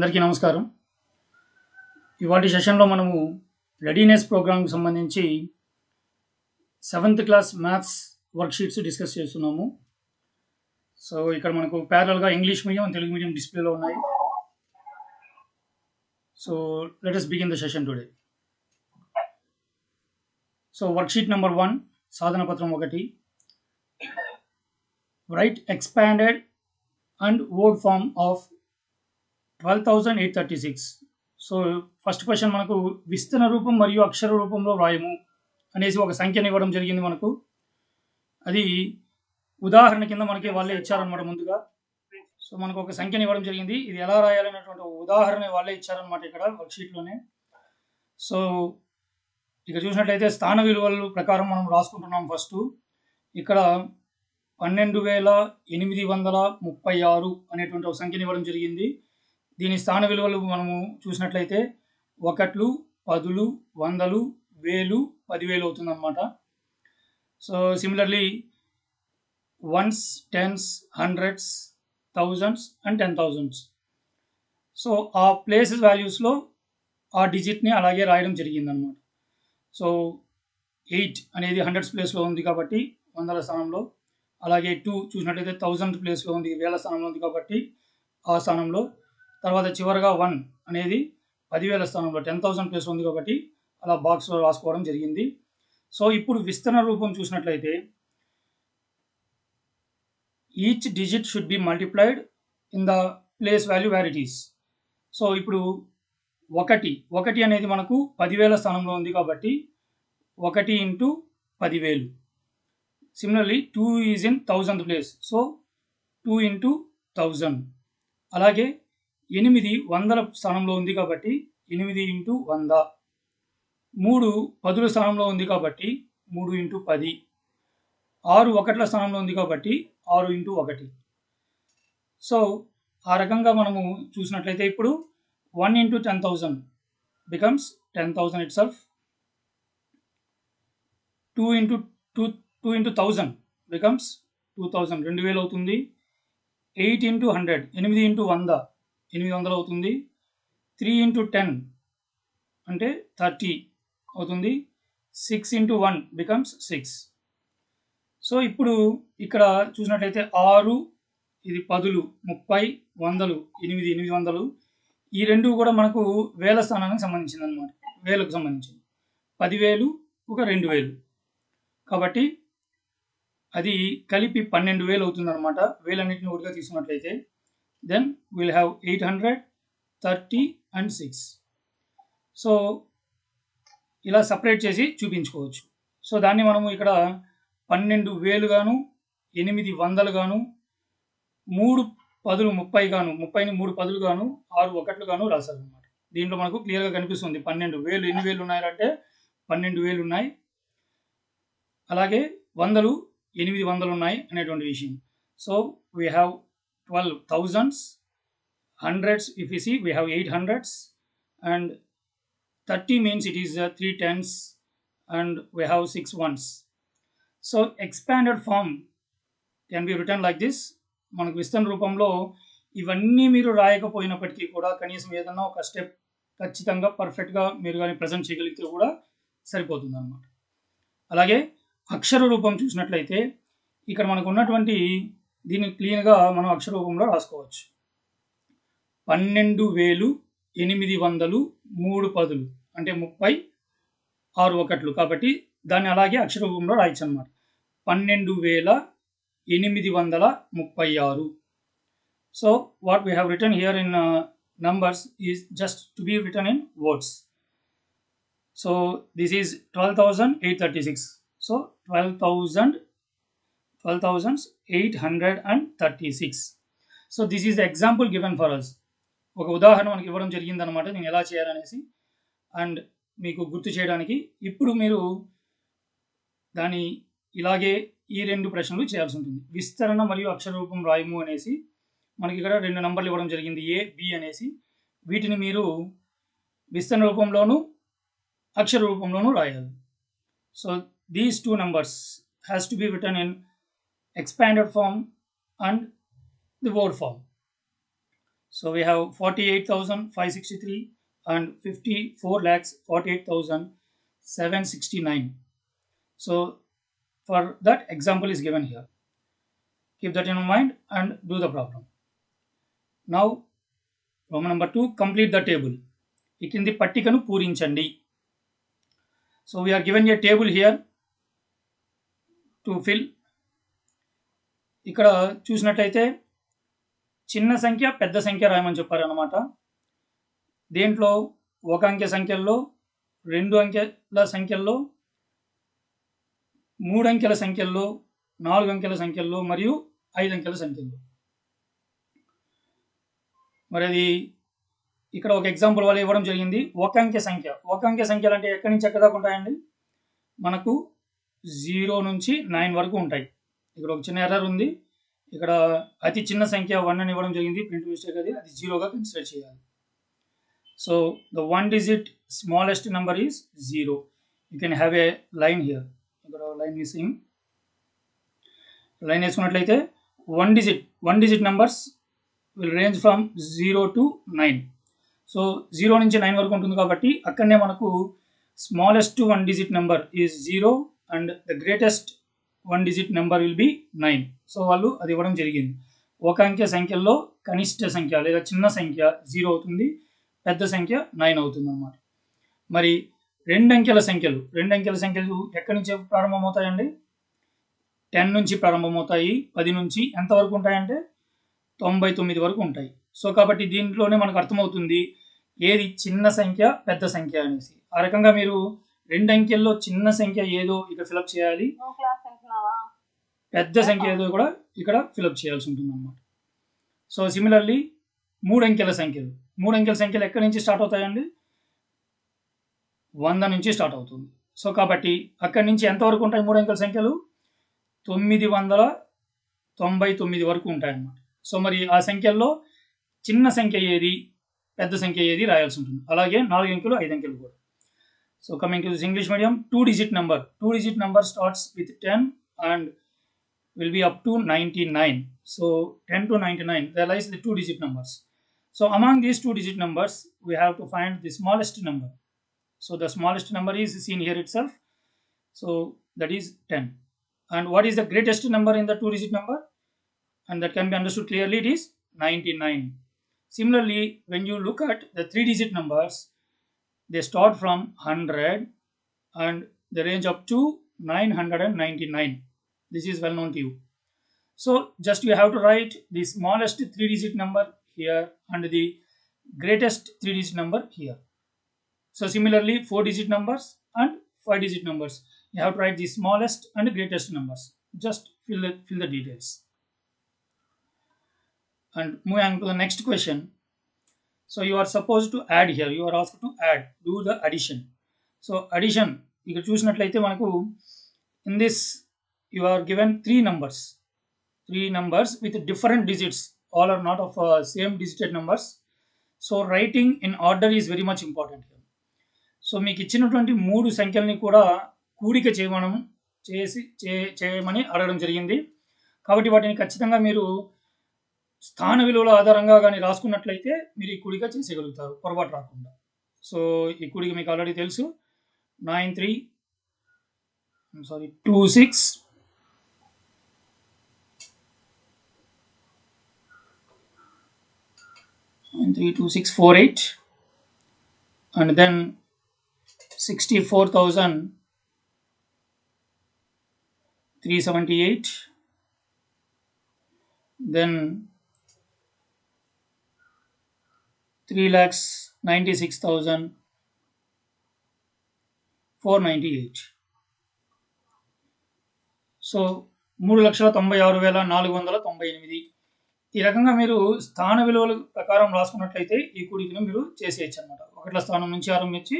అందరికీ నమస్కారం. ఇవాల్టి సెషన్‌లో మనము రెడీనెస్ ప్రోగ్రామ్‌కి సంబంధించి 7th class maths worksheets discuss చేస్తున్నాము. సో, ఇక్కడ మనకు ప్యారలల్‌గా English medium and Telugu medium డిస్‌ప్లేలో ఉన్నాయి. So, let us begin the session today. So, worksheet number 1 సాధన పత్రం 1 right expanded and word form of 12,836. So first question మనకు విస్తరణ రూపం మరియు అక్షర రూపంలో వ్రాయము అనేసి ఒక సంఖ్యను ఇవ్వడం జరిగింది. మనకు అది ఉదాహరణ కింద మనకి వాళ్ళే ఇచ్చారనమాట ముందుగా. సో మనకు ఒక సంఖ్యను ఇవ్వడం జరిగింది. ఇది ఎలా రాయాలనేటువంటి ఉదాహరణ వాళ్ళే ఇచ్చారనమాట ఇక్కడ వర్క్షీట్లోనే. సో ఇక చూసినట్లయితే స్థాన విలువల ప్రకారం మనం రాసుకుంటున్నాం. ఫస్ట్ ఇక్కడ 12,836 అనేటువంటి ఒక సంఖ్యను ఇవ్వడం జరిగింది. దీని స్థాన విలువలు మనము చూసినట్లయితే 1, 10, 100, 1000, 10,000 అవుతుందన్నమాట. So similarly ones, tens, hundreds, thousands and 10,000. So ఆ ప్లేసెస్ వాల్యూస్లో ఆ డిజిట్ని అలాగే రాయడం జరిగిందనమాట. సో 8 అనేది హండ్రెడ్స్ ప్లేస్లో ఉంది కాబట్టి 100ల స్థానంలో, అలాగే 2 చూసినట్లయితే 1000 ప్లేస్లో ఉంది, 1000 స్థానంలో ఉంది కాబట్టి ఆ స్థానంలో, తర్వాత చివరిగా 1 అనేది 10,000 స్థానంలో 10,000 ప్లేస్ ఉంది కాబట్టి అలా బాక్స్లో రాసుకోవడం జరిగింది. సో ఇప్పుడు విస్తరణ రూపం చూసినట్లయితే each digit should be multiplied in the place value where it is. So ఇప్పుడు 1 అనేది మనకు 10,000 స్థానంలో ఉంది కాబట్టి 1 into 10,000. Similarly 2 is in 1000th place, so 2 into 1000. అలాగే 8 100ల స్థానంలో ఉంది కాబట్టి 8 ఇంటూ 100. 3 10ల స్థానంలో ఉంది కాబట్టి 3 ఇంటూ 10. 6 1ల స్థానంలో ఉంది కాబట్టి 6 ఇంటూ 1. సో ఆ రకంగా మనము చూసినట్లయితే ఇప్పుడు 1 into 10,000 becomes 10,000 it self. 2 into 1000 becomes 2,000, 2,000 అవుతుంది. 8 ఇంటూ 100, 8 ఇంటూ 100, 800 అవుతుంది. 3 ఇంటూ 10 అంటే 30 అవుతుంది. 6 ఇంటూ 1 బికమ్స్ 6. సో ఇప్పుడు ఇక్కడ చూసినట్లయితే 6, ఇది 10, 30, 100, 8, 800, ఈ రెండు కూడా మనకు వేల స్థానానికి సంబంధించింది అనమాట. వేలకు సంబంధించింది. 10,000 ఒక 2,000 కాబట్టి అది కలిపి 12,000 అవుతుంది అనమాట. వేలన్నింటిని ఒకటిగా తీసుకున్నట్లయితే then we'll have 800, 30 and 6. So ఇలా సపరేట్ చేసి చూపించుకోవచ్చు. సో దాన్ని మనము ఇక్కడ 12,000 గాను, 800 గాను, 3 10 30 గాను, 30ని 3 10లు గాను, 6 1లు గాను రాశారనమాట. దీంట్లో మనకు క్లియర్గా కనిపిస్తుంది 12,000 ఎన్ని వేలు ఉన్నాయంటే 12,000 ఉన్నాయి. అలాగే 100లు 800 ఉన్నాయి అనేటువంటి విషయం. So we have 12 thousands. Hundreds, if we see, we have 8 hundreds, and 30 means it is 3 tens, and we have 6 ones. So expanded form can be written like this. మనకు విస్తరణ రూపంలో ఇవన్నీ మీరు రాయకపోయినప్పటికీ కూడా కనీసం ఏదన్నా ఒక స్టెప్ ఖచ్చితంగా పర్ఫెక్ట్గా మీరు కానీ ప్రజెంట్ చేయగలిగితే కూడా సరిపోతుంది అన్నమాట. అలాగే అక్షర రూపం చూసినట్లయితే ఇక్కడ మనకు ఉన్నటువంటి దీన్ని క్లీన్గా మనం అక్షర రూపంలో రాసుకోవచ్చు. 12,800, 3 10లు అంటే 30, 6 1లు కాబట్టి దాన్ని అలాగే అక్షర రూపంలో రాయొచ్చు అనమాట. 12,836. So what we have return here in numbers is just to be written in words. So this is 12,836. So 12,836. So this is the example given for us. ఒక ఉదాహరణ మనకి ఇవ్వడం జరిగింది అనమాట, నేను ఎలా చేయాలనేసి అండ్ మీకు గుర్తు చేయడానికి. ఇప్పుడు మీరు దాన్ని ఇలాగే ఈ 2 ప్రశ్నలు చేయాల్సి ఉంటుంది. విస్తరణ మరియు అక్షర రూపం రాయము అనేసి మనకి ఇక్కడ 2 నంబర్లు ఇవ్వడం జరిగింది, ఏ బి అనేసి. వీటిని మీరు విస్తరణ రూపంలోను అక్షర రూపంలోను రాయాలి. So these 2 numbers has to be written in expanded form and the word form. So we have 48,563 and 54,48,769. So for that, example is given here. Keep that in mind and do the problem. Now Roman number 2, complete the table. ఈ కింది పట్టికను పూరించండి. So we are given a table here to fill. ఇక్కడ చూసినట్లయితే చిన్న సంఖ్య పెద్ద సంఖ్య రాయమని చెప్పారు అన్నమాట. దీంట్లో ఒక అంకె సంఖ్యల్లో, 2 అంకెల సంఖ్యల్లో, 3 అంకెల సంఖ్యల్లో, 4 అంకెల సంఖ్యల్లో మరియు 5 అంకెల సంఖ్యల్లో. మరి అది ఇక్కడ ఒక ఎగ్జాంపుల్ వల్ల ఇవ్వడం జరిగింది. ఒక అంకె సంఖ్యలు అంటే ఎక్కడి నుంచి ఎక్కడి దాకా ఉంటాయండి? మనకు 0 నుంచి 9 వరకు ఉంటాయి. ఇక్కడ ఒక చిన్న ఎర్రర్ ఉంది. ఇక్కడ అతి చిన్న సంఖ్య 1 అని ఇవ్వడం జరిగింది. ప్రింట్ మిస్టేక్ అది 0గా కన్సిడర్ చేయాలి. So the 1 digit smallest number is 0. You can have a line here. ఇక్కడ లైన్ మిస్సింగ్. లైన్ వేసుకున్నట్లయితే 1 digit numbers will range from 0 to 9. So 0 నుంచి 9 వరకు ఉంటుంది కాబట్టి అక్కడనే మనకు smallest 1 digit number is 0 and the greatest 1 digit number will be 9. So వాళ్ళు అది ఇవ్వడం జరిగింది. ఒక అంకె సంఖ్యల్లో కనిష్ట సంఖ్య లేదా చిన్న సంఖ్య 0 అవుతుంది, పెద్ద సంఖ్య 9 అవుతుంది అన్నమాట. మరి రెండు అంకెల సంఖ్యలు ఎక్కడి నుంచి ప్రారంభమవుతాయండి? 10 నుంచి ప్రారంభమవుతాయి. 10 నుంచి ఎంత వరకు ఉంటాయంటే 99 వరకు ఉంటాయి. సో కాబట్టి దీంట్లోనే మనకు అర్థమవుతుంది ఏది చిన్న సంఖ్య పెద్ద సంఖ్య అనేసి. ఆ రకంగా మీరు 2 అంకెల్లో చిన్న సంఖ్య ఏదో ఇక్కడ ఫిలప్ చేయాలి, పెద్ద సంఖ్య ఏదో కూడా ఇక్కడ ఫిలప్ చేయాల్సి ఉంటుంది అన్నమాట. సో సిమిలర్లీ 3 అంకెల సంఖ్యలు ఎక్కడి నుంచి స్టార్ట్ అవుతాయండి? 100 నుంచి స్టార్ట్ అవుతుంది. సో కాబట్టి అక్కడి నుంచి ఎంతవరకు ఉంటాయి 3 అంకెల సంఖ్యలు? 999 వరకు ఉంటాయి అన్నమాట. సో మరి ఆ సంఖ్యల్లో చిన్న సంఖ్య ఏది పెద్ద సంఖ్య ఏది రాయాల్సి ఉంటుంది. అలాగే 4 అంకెలు 5 అంకెలు కూడా. So coming to this English medium, 2 digit number starts with 10 and will be up to 99. So 10 to 99 there lies the 2 digit numbers. So among these 2 digit numbers we have to find the smallest number. So the smallest number is seen here itself. So that is 10. And what is the greatest number in the 2 digit number? And that can be understood clearly, it is 99. Similarly, when you look at the 3 digit numbers, they start from 100 and they range up to 999. This is well known to you. So just you have to write the smallest 3 digit number here and the greatest 3 digit number here. So similarly 4 digit numbers and 5 digit numbers, you have to write the smallest and greatest numbers. Just fill the details. And moving to the next question. So you are supposed to add here. You are asked to add. Do the addition. So addition. ఇక్కడ చూసినట్లయితే మనకు in this you are given 3 numbers with different digits. All are not of same digited numbers. So writing in order is very much important here. So మీకు ఇచ్చినటువంటి 3 సంఖ్యల్ని కూడా కూడిక చేయమని అడగడం జరిగింది. కాబట్టి వాటిని ఖచ్చితంగా మీరు స్థాన విలువల ఆధారంగా కానీ రాసుకున్నట్లయితే మీరు ఈ కూడిక చేసేయగలుగుతారు పొరపాటు రాకుండా. సో ఈ కూడిక మీకు ఆల్రెడీ తెలుసు. 932648 and then 64,378, then 3,96,498. సో 3,96,498. ఈ రకంగా మీరు స్థాన విలువల ప్రకారం రాసుకున్నట్లయితే ఈ కూడికను మీరు చేసేయచ్చు అనమాట. 1ల స్థానం నుంచి ఆరంభించి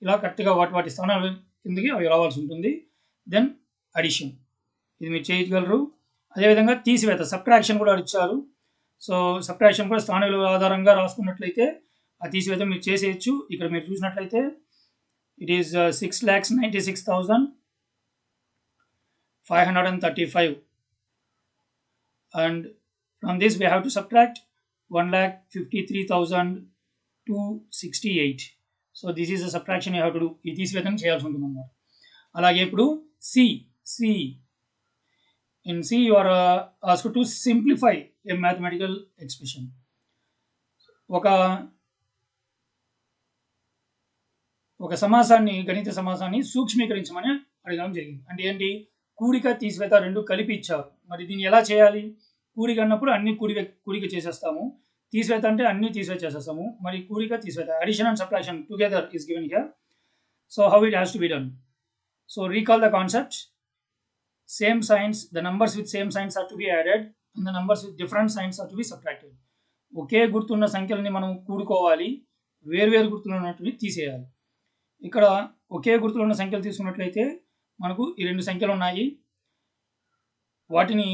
ఇలా కరెక్ట్గా వాటి స్థానాల కిందకి అవి రావాల్సి ఉంటుంది. దెన్ అడిషన్ ఇది మీరు చేయగలరు. అదేవిధంగా తీసివేత సబ్ట్రాక్షన్ కూడా ఇచ్చారు. సో సబ్ట్రాక్షన్ కూడా స్థాన విలువల ఆధారంగా రాసుకున్నట్లయితే ఆ తీసివేత మీరు చేసేయచ్చు. ఇక్కడ మీరు చూసినట్లయితే it is 6,96,535 and from this we have to subtract 1,53,268. So this is a subtraction you have to do. ఈ తీసివేతను చేయాల్సి ఉంటుంది అన్నమాట. అలాగే ఇప్పుడు C in C you are asked to simplify a mathematical expression. ఒక సమాసాన్ని, గణిత సమాసాన్ని సూక్ష్మీకరించమని అడగడం జరిగింది. అంటే ఏంటి? కూడిక తీసివేత రెండు కలిపి ఇచ్చారు. మరి దీన్ని ఎలా చేయాలి? కూడిక అన్నప్పుడు అన్ని కూడిక చేసేస్తాము. తీసివేత అంటే అన్ని తీసివేత చేసేస్తాము. మరి కూడిక తీసివేత, addition and subtraction together is given here. So how it has to be done? So recall the concept. Same signs, the numbers with same signs are to be added and the numbers with different signs are to be subtracted. ఒకే గుర్తున్న సంఖ్యలని మనం కూడుకోవాలి, వేరువేరు గుర్తులున్నటివి తీసేయాలి. ఇక్కడ ఒకే గుర్తులు ఉన్న సంఖ్యలు తీసుకున్నట్లయితే మనకు ఈ రెండు సంఖ్యలు ఉన్నాయి, వాటిని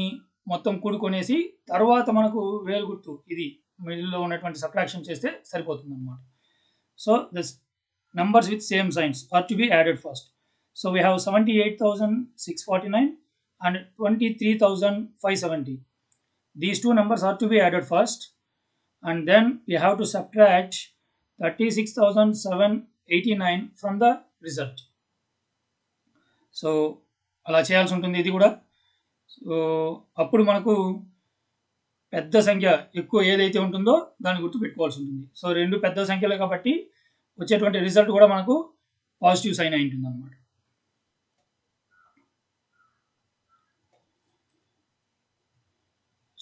మొత్తం కూడుకొనేసి తర్వాత మనకు వేరు గుర్తు ఇది మిడిల్లో ఉన్నటువంటి సబ్ట్రాక్షన్ చేస్తే సరిపోతుంది అన్నమాట. So this numbers with same signs are to be added first. So we have 78,649 and 23,570. These two numbers are to be added first, and then we have to subtract 36,789 from the result. So అలా చేయాల్సి ఉంటుంది ఇది కూడా. So అప్పుడు మనకు పెద్ద సంఖ్య ఎక్కువ ఏదైతే ఉంటుందో దాన్ని గుర్తు పెట్టుకోవాల్సి ఉంటుంది. సో రెండు పెద్ద సంఖ్యలే కాబట్టి వచ్చేటువంటి రిజల్ట్ కూడా మనకు పాజిటివ్ సైన్ అయి ఉంటుంది అన్నమాట.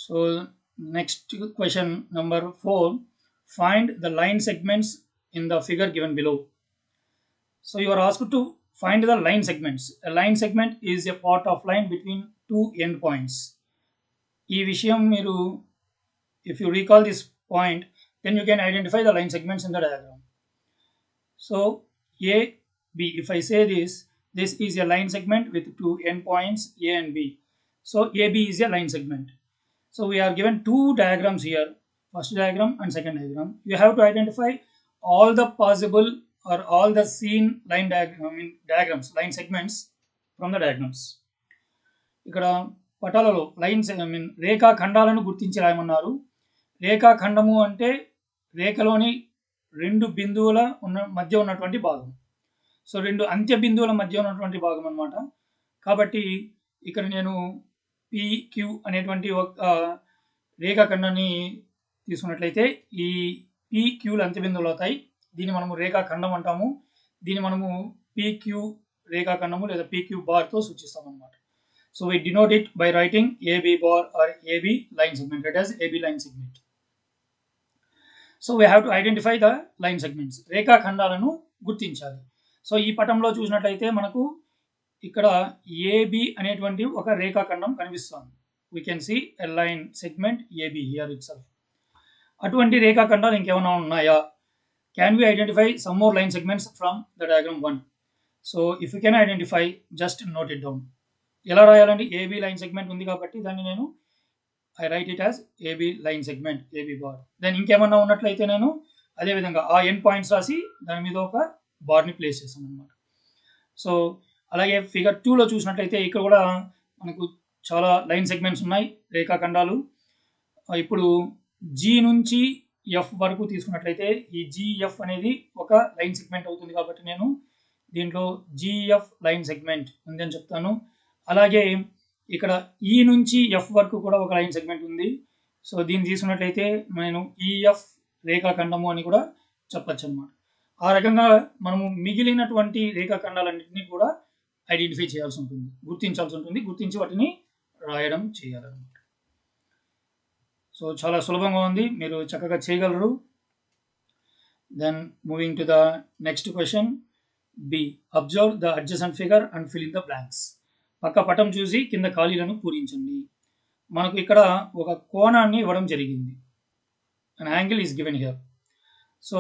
So next question number 4, find the line segments in the figure given below. So you are asked to find the line segments. A line segment is a part of line between two endpoints. ఈ విషయం మీరు, if you recall this point, then you can identify the line segments in the diagram. So A, B, if I say this is a line segment with two endpoints A and B. So AB is a line segment. So we are given two diagrams here, first diagram and second diagram. You have to identify all the possible or all the seen line diagrams, line segments from the diagrams. ఇక్కడ పటాలలో lines రేఖా ఖండాలను గుర్తించి రాయమన్నారు. రేఖా ఖండము అంటే రేఖలోని రెండు బిందువుల మధ్య ఉన్నటువంటి భాగం. So రెండు అంత్య బిందువుల మధ్య ఉన్నటువంటి భాగం అన్నమాట. కాబట్టి ఇక్కడ నేను PQ అనేటువంటి ఒక రేఖాఖండాన్ని తీసుకున్నట్లయితే ఈ PQలు అంత్య బిందువులు అవుతాయి. దీన్ని మనము రేఖాఖండం అంటాము. దీన్ని మనము PQ రేఖాఖండము లేదా PQ బార్తో సూచిస్తాం అన్నమాట. So we denote it by writing AB bar or AB line segment. It has AB line segment. So we have to identify the line segments. రేఖాఖండాలను గుర్తించాలి. సో ఈ పటంలో చూసినట్లయితే మనకు ఇక్కడ AB అనేటువంటి ఒక రేఖాఖండం కనిపిస్తుంది. We can see a line segment AB here itself. అటువంటి రేఖాఖండాలు ఇంకేమైనా ఉన్నాయా? Can we identify some more line segments from the diagram 1? So if you can identify, just note it down. ఎలా రాయాలండి? AB line segment ఉంది కాబట్టి దాన్ని నేను I write it as AB line segment, AB bar. Then ఇంకేమన్నా ఉన్నట్లయితే నేను అదే విధంగా ఆ ఎండ్ పాయింట్స్ రాసి దాని మీద ఒక బార్ని ప్లేస్ చేస్తాను అన్నమాట. సో అలాగే ఫిగర్ 2లో చూసినట్లయితే ఇక్కడ కూడా మనకు చాలా లైన్ సెగ్మెంట్స్ ఉన్నాయి, రేఖాఖండాలు. ఇప్పుడు G నుంచి F వరకు తీసుకున్నట్లయితే ఈ GF అనేది ఒక లైన్ సెగ్మెంట్ అవుతుంది కాబట్టి నేను దీంట్లో GF లైన్ సెగ్మెంట్ ఉంది అని చెప్తాను. అలాగే ఇక్కడ E నుంచి F వరకు కూడా ఒక లైన్ సెగ్మెంట్ ఉంది. సో దీన్ని తీసుకున్నట్లయితే నేను EF రేఖాఖండము అని కూడా చెప్పచ్చు అన్నమాట. ఆ రకంగా మనము మిగిలినటువంటి రేఖాఖండాలన్నింటినీ కూడా ఐడెంటిఫై చేయాల్సి ఉంటుంది, గుర్తించాల్సి ఉంటుంది. గుర్తించి వాటిని రాయడం చేయాలన్నమాట. సో చాలా సులభంగా ఉంది, మీరు చక్కగా చేయగలరు. Then moving to the next question B. Observe the adjacent figure and fill in the blanks. పక్క పటం చూసి కింద ఖాళీలను పూరించండి. మనకు ఇక్కడ ఒక కోణాన్ని ఇవ్వడం జరిగింది. An angle is given here. So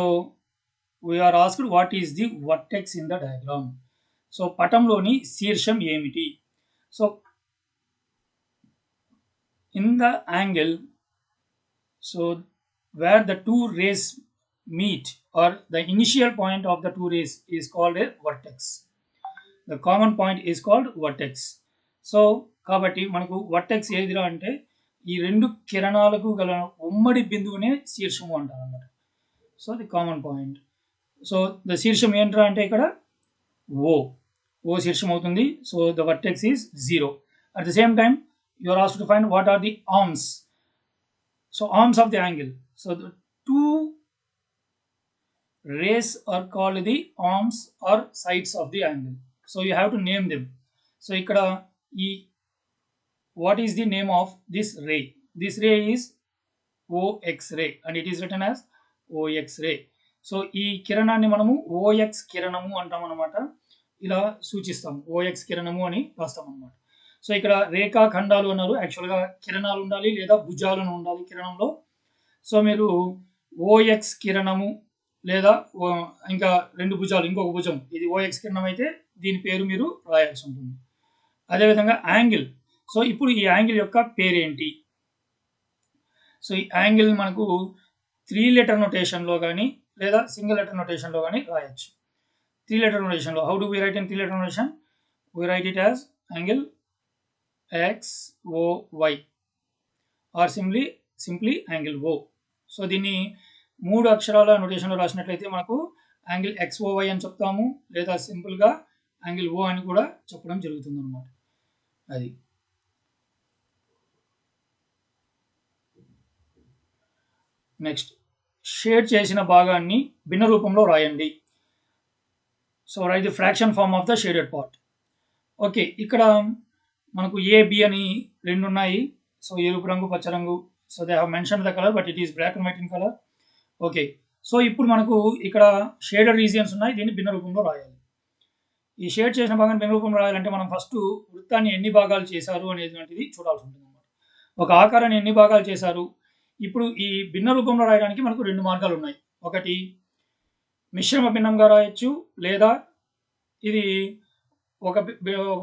we are asked what is the vertex in the diagram. So పటంలోని శీర్షం ఏమిటి? So in the angle, so where the two rays meet or the initial point of the two rays is called a vertex. The common point is called vertex. So కాబట్టి మనకు vertex ఏదిరా అంటే ఈ రెండు కిరణాలకు గల ఉమ్మడి బిందువునే శీర్షము అంటారు అన్నమాట. So the common point. So the శీర్షం ఏంట్రా అంటే ఇక్కడ ఓ శీర్షం అవుతుంది. So the vertex is 0. At the same time you are asked to find what are the arms. So arms of the angle. So the two rays are called the arms or sides of the angle. So you have to name them. So ikkada what is the name of this ray? This ray is OX ray and it is written as OX ray. So ee kirananni manamu OX kiranamu antam anamata. Ila సూచిస్తాం OX కిరణము అని రాస్తాం అన్నమాట. So ఇక్కడ రేఖా ఖండాలు అన్నారు. యాక్చువల్గా కిరణాలు ఉండాలి లేదా భుజాలను ఉండాలి కిరణంలో. సో మీరు OX కిరణము లేదా ఇంకా రెండు భుజాలు ఇంకొక భుజం ఇది OX కిరణం అయితే దీని పేరు మీరు రాయాల్సి ఉంటుంది. అదేవిధంగా యాంగిల్. సో ఇప్పుడు ఈ యాంగిల్ యొక్క పేరేంటి? సో ఈ యాంగిల్ మనకు 3 లెటర్ నొటేషన్లో కానీ లేదా సింగిల్ లెటర్ నొటేషన్లో కానీ రాయొచ్చు. 3 లెటర్ నొటేషన్లో how do we write in 3 letter notation? We write it as angle XOY or simply angle O. So దీన్ని 3 అక్షరాల నొటేషన్లో రాసినట్లయితే మనకు యాంగిల్ XOY అని చెప్తాము లేదా సింపుల్గా యాంగిల్ O అని కూడా చెప్పడం జరుగుతుంది అన్నమాట. అది నెక్స్ట్ షేడ్ చేసిన భాగాన్ని భిన్న రూపంలో రాయండి. So write the fraction form of the shaded part. Okay, ఇక్కడ మనకు AB అని రెండు ఉన్నాయి. సో ఎరుపు రంగు పచ్చ రంగు. So they have mention the colour but it is black and white in colour. Okay, so ఇప్పుడు మనకు ఇక్కడ షేడెడ్ రీజియన్స్ ఉన్నాయి. దీన్ని భిన్న రూపంలో రాయాలి. ఈ షేడ్ చేసిన భాగాన్ని భిన్న రూపంలో రాయాలంటే మనం ఫస్ట్ వృత్తాన్ని ఎన్ని భాగాలు చేశారు అనేటువంటిది చూడాల్సి ఉంటుంది అన్నమాట. ఒక ఆకారాన్ని ఎన్ని భాగాలు చేశారు. ఇప్పుడు ఈ భిన్న రూపంలో రాయడానికి మనకు 2 మార్గాలు ఉన్నాయి. ఒకటి మిశ్రమ భిన్నంగా రాయొచ్చు లేదా ఇది ఒక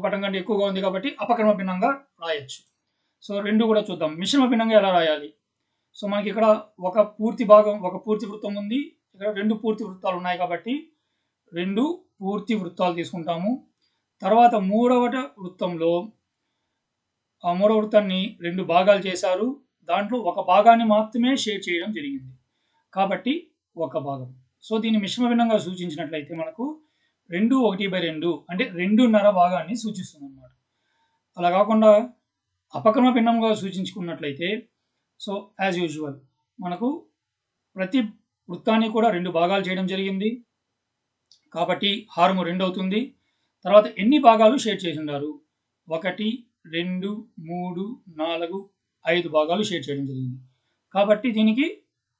పటం కంటే ఎక్కువగా ఉంది కాబట్టి అపక్రమ భిన్నంగా రాయొచ్చు. సో రెండు కూడా చూద్దాం. మిశ్రమ భిన్నంగా ఎలా రాయాలి? సో మనకి ఇక్కడ ఒక పూర్తి భాగం ఒక పూర్తి వృత్తం ఉంది. ఇక్కడ 2 పూర్తి వృత్తాలు ఉన్నాయి కాబట్టి 2 పూర్తి వృత్తాలు తీసుకుంటాము. తర్వాత మూడవ వృత్తంలో ఆ మూడవ వృత్తాన్ని 2 భాగాలు చేశారు. దాంట్లో ఒక భాగాన్ని మాత్రమే షేడ్ చేయడం జరిగింది కాబట్టి ఒక భాగం. సో దీన్ని మిశ్రమ భిన్నంగా సూచించినట్లయితే మనకు 2/1/2 అంటే 2.5 భాగాన్ని సూచిస్తుంది అన్నమాట. అలా కాకుండా అపక్రమ భిన్నంగా సూచించుకున్నట్లయితే సో యాజ్ యూజువల్ మనకు ప్రతి వృత్తాన్ని కూడా 2 భాగాలు చేయడం జరిగింది కాబట్టి హారము 2 అవుతుంది. తర్వాత ఎన్ని భాగాలు షేడ్ చేసి ఉన్నారు? 1 2 3 4 5 భాగాలు షేడ్ చేయడం జరిగింది కాబట్టి దీనికి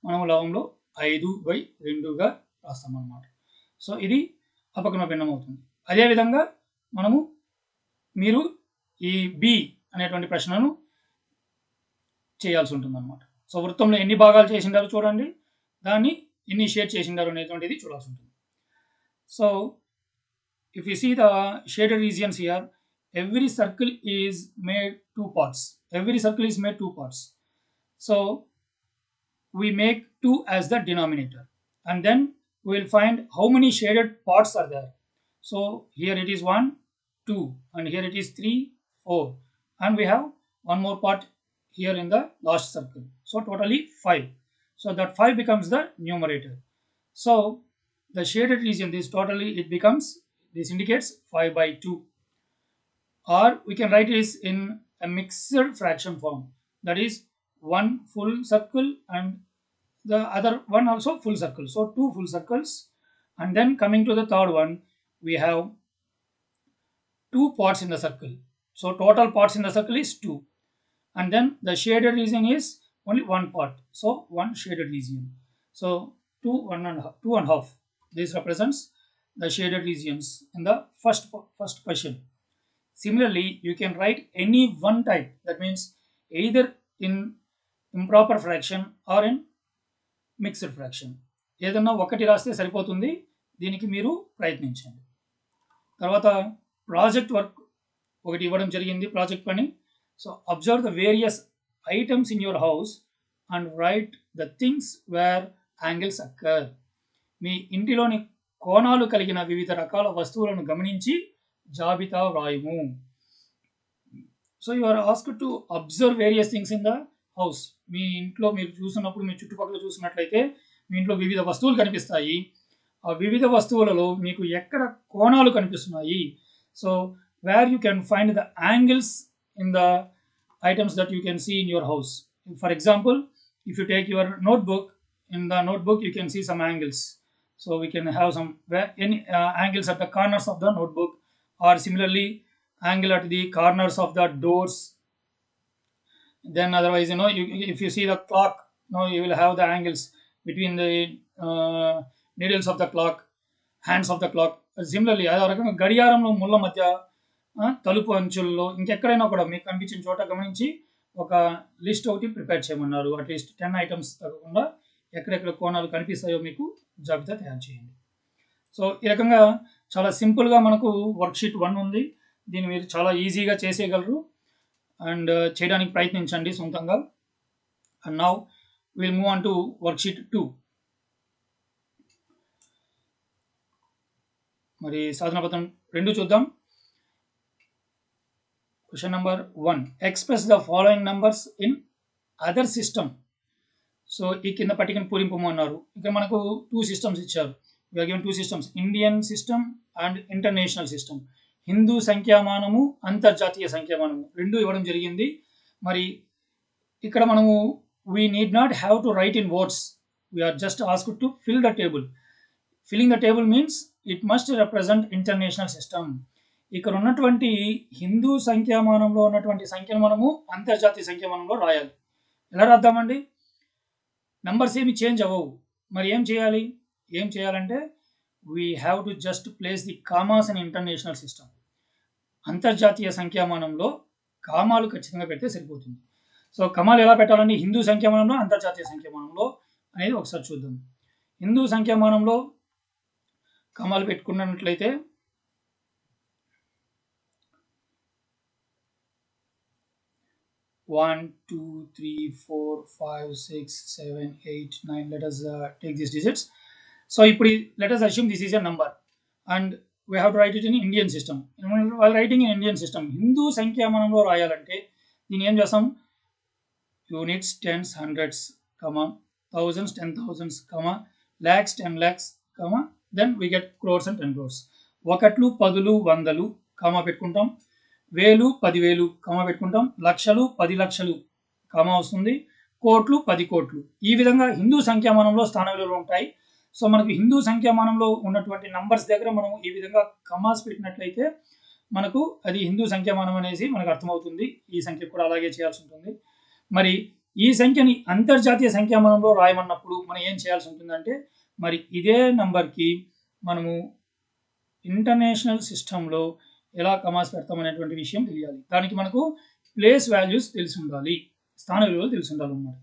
మనం లవంలో 5/2గా రాస్తాం అన్నమాట. సో ఇది అపక్రమ భిన్నం అవుతుంది. అదేవిధంగా మీరు ఈ B అనేటువంటి ప్రశ్నను చేయాల్సి ఉంటుంది అన్నమాట. సో వృత్తంలో ఎన్ని భాగాలు చేసిండారో చూడండి, దాన్ని ఎన్ని షేడ్ చేసిండారో అనేటువంటిది చూడాల్సి ఉంటుంది. So if you see the shaded regions here, every circle is made 2 parts. Every circle is made 2 parts. So we make 2 as the denominator and then we will find how many shaded parts are there. So here it is 1 2 and here it is 3 4 and we have one more part here in the last circle. So totally 5. So that 5 becomes the numerator. So the shaded region, this totally it becomes, this indicates 5/2. Or we can write this in a mixed fraction form, that is one full circle and the other one also full circle. So 2 full circles and then coming to the third one we have 2 parts in the circle. So total parts in the circle is 2 and then the shaded region is only 1 part. So 1 shaded region. So 2 and half. This represents the shaded regions in the first question. Similarly, you can write any one type, that means either in improper fraction or in mixed fraction. ఏదన్నా ఒకటి రాస్తే సరిపోతుంది. దీనికి మీరు ప్రయత్నించండి. తర్వాత project work ఒకటి ఇవ్వడం జరిగింది, ప్రాజెక్ట్ పని. So observe the various items in your house and write the things where angles occur. మీ ఇంటిలోని కోణాలు కలిగిన వివిధ రకాల వస్తువులను గమనించి జాబితా వ్రాయుము. So you are asked to observe various things in the house. మీ ఇంట్లో మీరు చూసినప్పుడు మీ చుట్టుపక్కల చూసినట్లయితే మీ ఇంట్లో వివిధ వస్తువులు కనిపిస్తాయి. ఆ వివిధ వస్తువులలో మీకు ఎక్కడ కోణాలు కనిపిస్తున్నాయి. So where you can find the angles in the items that you can see in your house. For example, if you take your notebook, in the notebook you can see some angles. So we can have some any angles at the corners of the notebook, or similarly angle at the corners of the doors. Then otherwise, if you see the clock, you will have the angles between the needles of the clock, hands of the clock. Similarly, అదే రకంగా గడియారంలో ముళ్ళ మధ్య తలుపు అంచుల్లో ఇంకెక్కడైనా కూడా మీకు కనిపించిన చోట గమనించి ఒక లిస్ట్ ఒకటి ప్రిపేర్ చేయమన్నారు. అట్లీస్ట్ 10 ఐటమ్స్ తగ్గకుండా ఎక్కడెక్కడ కోణాలు కనిపిస్తాయో మీకు జాబితా తయారు చేయండి. సో ఈ రకంగా చాలా సింపుల్గా మనకు వర్క్షీట్ 1 ఉంది. దీన్ని మీరు చాలా ఈజీగా చేసేయగలరు అండ్ చేయడానికి ప్రయత్నించండి సొంతంగా. And now will move on to worksheet 2. మరి సాధన పత్రం 2 చూద్దాం. Question number 1. Express the following numbers in other system. So ఈ కింద పట్టికను పూరింపమన్నారు. ఇక్కడ మనకు 2 సిస్టమ్స్ ఇచ్చారు. We are given 2 systems, Indian system and international system. Hindu సంఖ్యామానము, అంతర్జాతీయ సంఖ్యామానము 2 ఇవ్వడం జరిగింది. మరి ఇక్కడ మనము we need not have to write in words. We are just asked to fill the table. Filling the table means it must represent international system. ఇక్కడ ఉన్నటువంటి హిందూ సంఖ్యామానంలో ఉన్నటువంటి సంఖ్యను మనము అంతర్జాతీయ సంఖ్యామానంలో రాయాలి. ఎలా రాద్దామండి? నంబర్స్ ఏమి చేంజ్ అవ్వవు. మరి ఏం చేయాలంటే we have to just place the commas in international system. అంతర్జాతీయ సంఖ్యామానంలో కామాలు ఖచ్చితంగా పెడితే సరిపోతుంది. సో కమాలు ఎలా పెట్టాలండి హిందూ సంఖ్యామానంలో, అంతర్జాతీయ సంఖ్యామానంలో అనేది ఒకసారి చూద్దాం. హిందూ సంఖ్యామానంలో కమాలు పెట్టుకున్నట్లయితే 1, 2, 3, 4, 5, 6, 7, 8, 9. Let us take these digits. So let us assume this is a number and we have to write it in Indian system. While writing in Indian system, Hindu సంఖ్యామానంలో రాయాలంటే దీని ఏం చేస్తాం? Units, tens, hundreds, thousands, 10,000s, lakhs, 10 lakhs, then we get crores and 10 crores. ఒకట్లు, పదులు, వందలు పెట్టుకుంటాం. వేలు, 10,000 పెట్టుకుంటాం. లక్షలు, 10 లక్షలు వస్తుంది. కోట్లు, 10 కోట్లు. ఈ విధంగా హిందూ సంఖ్యామానంలో స్థాన విలువలు ఉంటాయి. సో మనకు హిందూ సంఖ్యామానంలో ఉన్నటువంటి నంబర్స్ దగ్గర మనం ఈ విధంగా కమాస్ పెట్టినట్లయితే మనకు అది హిందూ సంఖ్యామానం అనేసి మనకు అర్థమవుతుంది. ఈ సంఖ్య కూడా అలాగే చేయాల్సి ఉంటుంది. మరి ఈ సంఖ్యని అంతర్జాతీయ సంఖ్యామానంలో రాయమన్నప్పుడు మనం ఏం చేయాల్సి ఉంటుందంటే మరి ఇదే నంబర్కి మనము ఇంటర్నేషనల్ సిస్టంలో ఎలా కమాస్ పెడతాం అనేటువంటి విషయం తెలియాలి. దానికి మనకు ప్లేస్ వాల్యూస్ తెలిసి ఉండాలి, స్థాన విలువలు తెలిసి ఉండాలి అన్నమాట.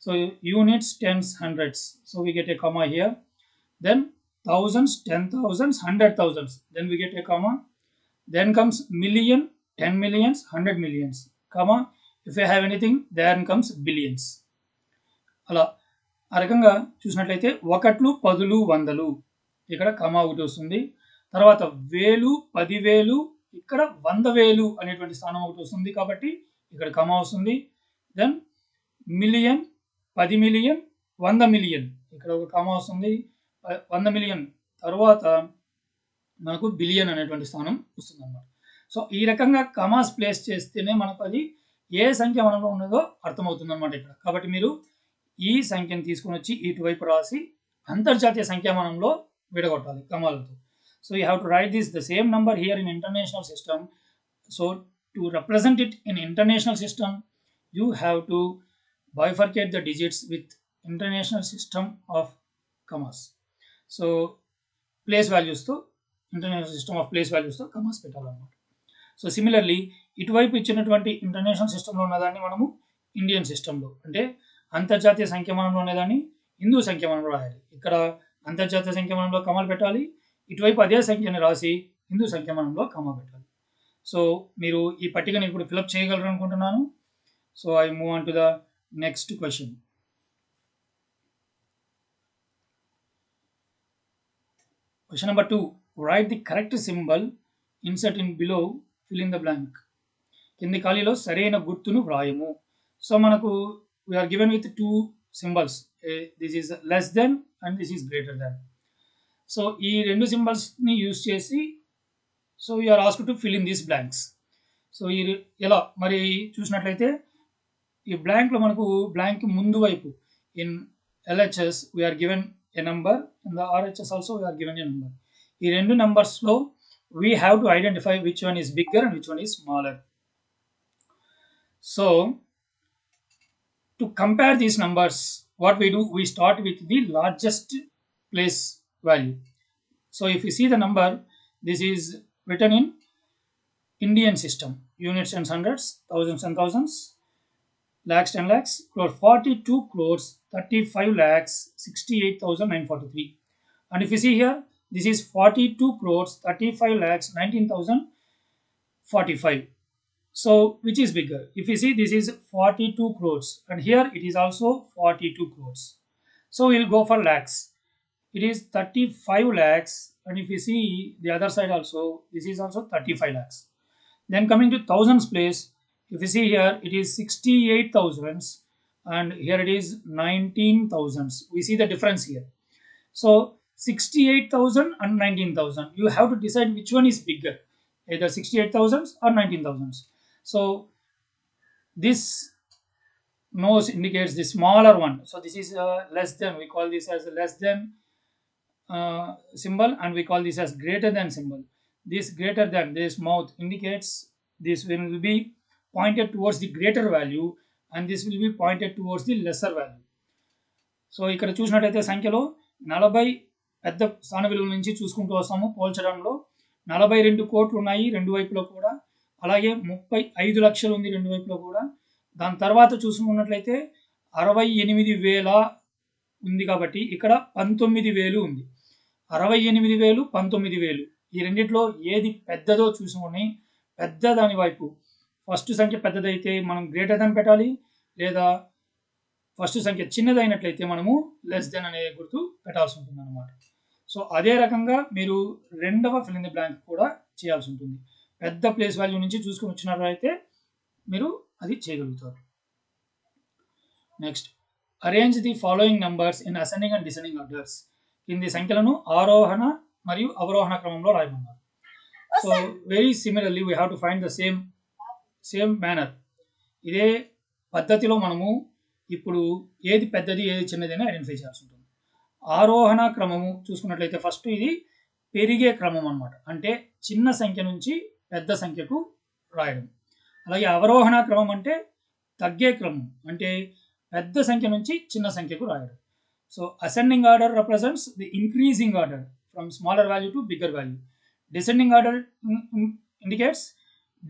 So units, tens, hundreds. So we get a comma here. Then thousands, 10,000s, 100,000s. Then we get a comma. Then comes million, 10 millions, 100 millions. Comma. If you have anything, then comes billions. అలా ఆ రకంగా చూసినట్లయితే ఒకట్లు, పదులు, వందలు ఇక్కడ కమా ఒకటి వస్తుంది. తర్వాత వేలు, 10,000, ఇక్కడ 100,000 అనేటువంటి స్థానం ఒకటి వస్తుంది కాబట్టి ఇక్కడ కమా వస్తుంది. దెన్ మిలియన్, 10 మిలియన్, 100 మిలియన్ ఇక్కడ ఒక కమా వస్తుంది. 100 మిలియన్ తర్వాత మనకు బిలియన్ అనేటువంటి స్థానం వస్తుంది అన్నమాట. సో ఈ రకంగా కమాస్ ప్లేస్ చేస్తేనే మనకు అది ఏ సంఖ్యామానంలో ఉన్నదో అర్థమవుతుంది అనమాట ఇక్కడ. కాబట్టి మీరు ఈ సంఖ్యను తీసుకుని వచ్చి ఇటువైపు రాసి అంతర్జాతీయ సంఖ్యామానంలో విడగొట్టాలి కమాలతో. So you have to write the same number here in international system. So to represent it in international system, you have to bifurcate the digits with international system of commas. So place values to international system of place values to commas పెట్టాలన్నమాట. So similarly ఇటువైపు ఇచ్చినటువంటి international సిస్టంలో ఉన్నదాన్ని మనము Indian సిస్టంలో అంటే అంతర్జాతీయ సంఖ్యామానంలో ఉన్నదాన్ని హిందూ సంఖ్యామానంలో రాయాలి. ఇక్కడ అంతర్జాతీయ సంఖ్యామానంలో కమాలు పెట్టాలి, ఇటువైపు అదే సంఖ్యని రాసి హిందూ సంఖ్యామానంలో కమా పెట్టాలి. సో మీరు ఈ పట్టికని ఇప్పుడు ఫిలప్ చేయగలరు అనుకుంటున్నాను. So I move on to the next question. Question number 2. Right the correct symbol, insert in below, fill in the blank. కింది ఖాళీలో సరైన గుర్తును వ్రాయము. సో మనకు we are given with two symbols. This is less than and this is greater than. So ఈ రెండు symbols ని use చేసి so you are asked to fill in these blanks. So ఈ ఎలా మరి చూసినట్లయితే ఈ బ్లాంక్ లో మనకు బ్లాంక్ ముందు వైపు in LHS we are given a number, in the RHS also we are given a number. ఈ రెండు numbers లో we have to identify which one is bigger and which one is smaller. So to compare these numbers, what we do, we start with the largest place value. So if you see the number, this is written in Indian system, units and hundreds, thousands and thousands, lakhs, 10 lakhs, crore, 42 crores, 35 lakhs, 68,943. And if you see here, this is 42 crores, 35 lakhs, 19,045. So which is bigger? If you see, this is 42 crores and here it is also 42 crores. So we'll go for lakhs. It is 35 lakhs, and if you see the other side also, this is also 35 lakhs. Then coming to thousands place, if you see here, it is 68,000 and here it is 19,000. We see the difference here. So 68,000 and 19,000. You have to decide which one is bigger, either 68,000 or 19,000. So this nose indicates the smaller one. So this is less than. We call this as a less than symbol, and we call this as greater than symbol. This greater than, this mouth indicates this will be pointed towards the greater value and this will be pointed towards the lesser value. So ఇక్కడ చూసినట్లయితే సంఖ్యలో 40 పెద్ద స్థాన విలువల నుంచి చూసుకుంటూ వస్తాము. పోల్చడంలో 42 కోట్లు ఉన్నాయి రెండు వైపులో కూడా, అలాగే 35 లక్షలు ఉంది రెండు వైపులో కూడా. దాని తర్వాత చూసుకున్నట్లయితే 68,000 ఉంది కాబట్టి ఇక్కడ 19,000 ఉంది. 68,000, 19,000 ఈ రెండిట్లో ఏది పెద్దదో చూసుకొని పెద్ద దాని వైపు, ఫస్ట్ సంఖ్య పెద్దదైతే మనం గ్రేటర్ దెన్ పెట్టాలి, లేదా ఫస్ట్ సంఖ్య చిన్నదైనట్లయితే మనము లెస్ దెన్ అనే గుర్తు పెట్టాల్సి ఉంటుంది అన్నమాట. సో అదే రకంగా మీరు రెండవ ఫిల్ ఇన్ ది బ్లాంక్ కూడా చేయాల్సి ఉంటుంది. పెద్ద ప్లేస్ వాల్యూ నుంచి చూసుకొని వచ్చినట్లయితే మీరు అది చేయగలుగుతారు. Next, arrange the following numbers in ascending and descending orders. కింది సంఖ్యలను ఆరోహణ మరియు అవరోహణ క్రమంలో రాయమన్నారు. So very similarly we have to find the same manner. ఇదే పద్ధతిలో మనము ఇప్పుడు ఏది పెద్దది ఏది చిన్నది అని ఐడెంటిఫై చేయాల్సి ఉంటుంది. ఆరోహణ క్రమము చూసుకున్నట్లయితే ఫస్ట్ ఇది పెరిగే క్రమం అన్నమాట, అంటే చిన్న సంఖ్య నుంచి పెద్ద సంఖ్యకు రాయడం. అలాగే అవరోహణ క్రమం అంటే తగ్గే క్రమం, అంటే పెద్ద సంఖ్య నుంచి చిన్న సంఖ్యకు రాయడం. So ascending order represents the increasing order from smaller value to bigger value. Descending order indicates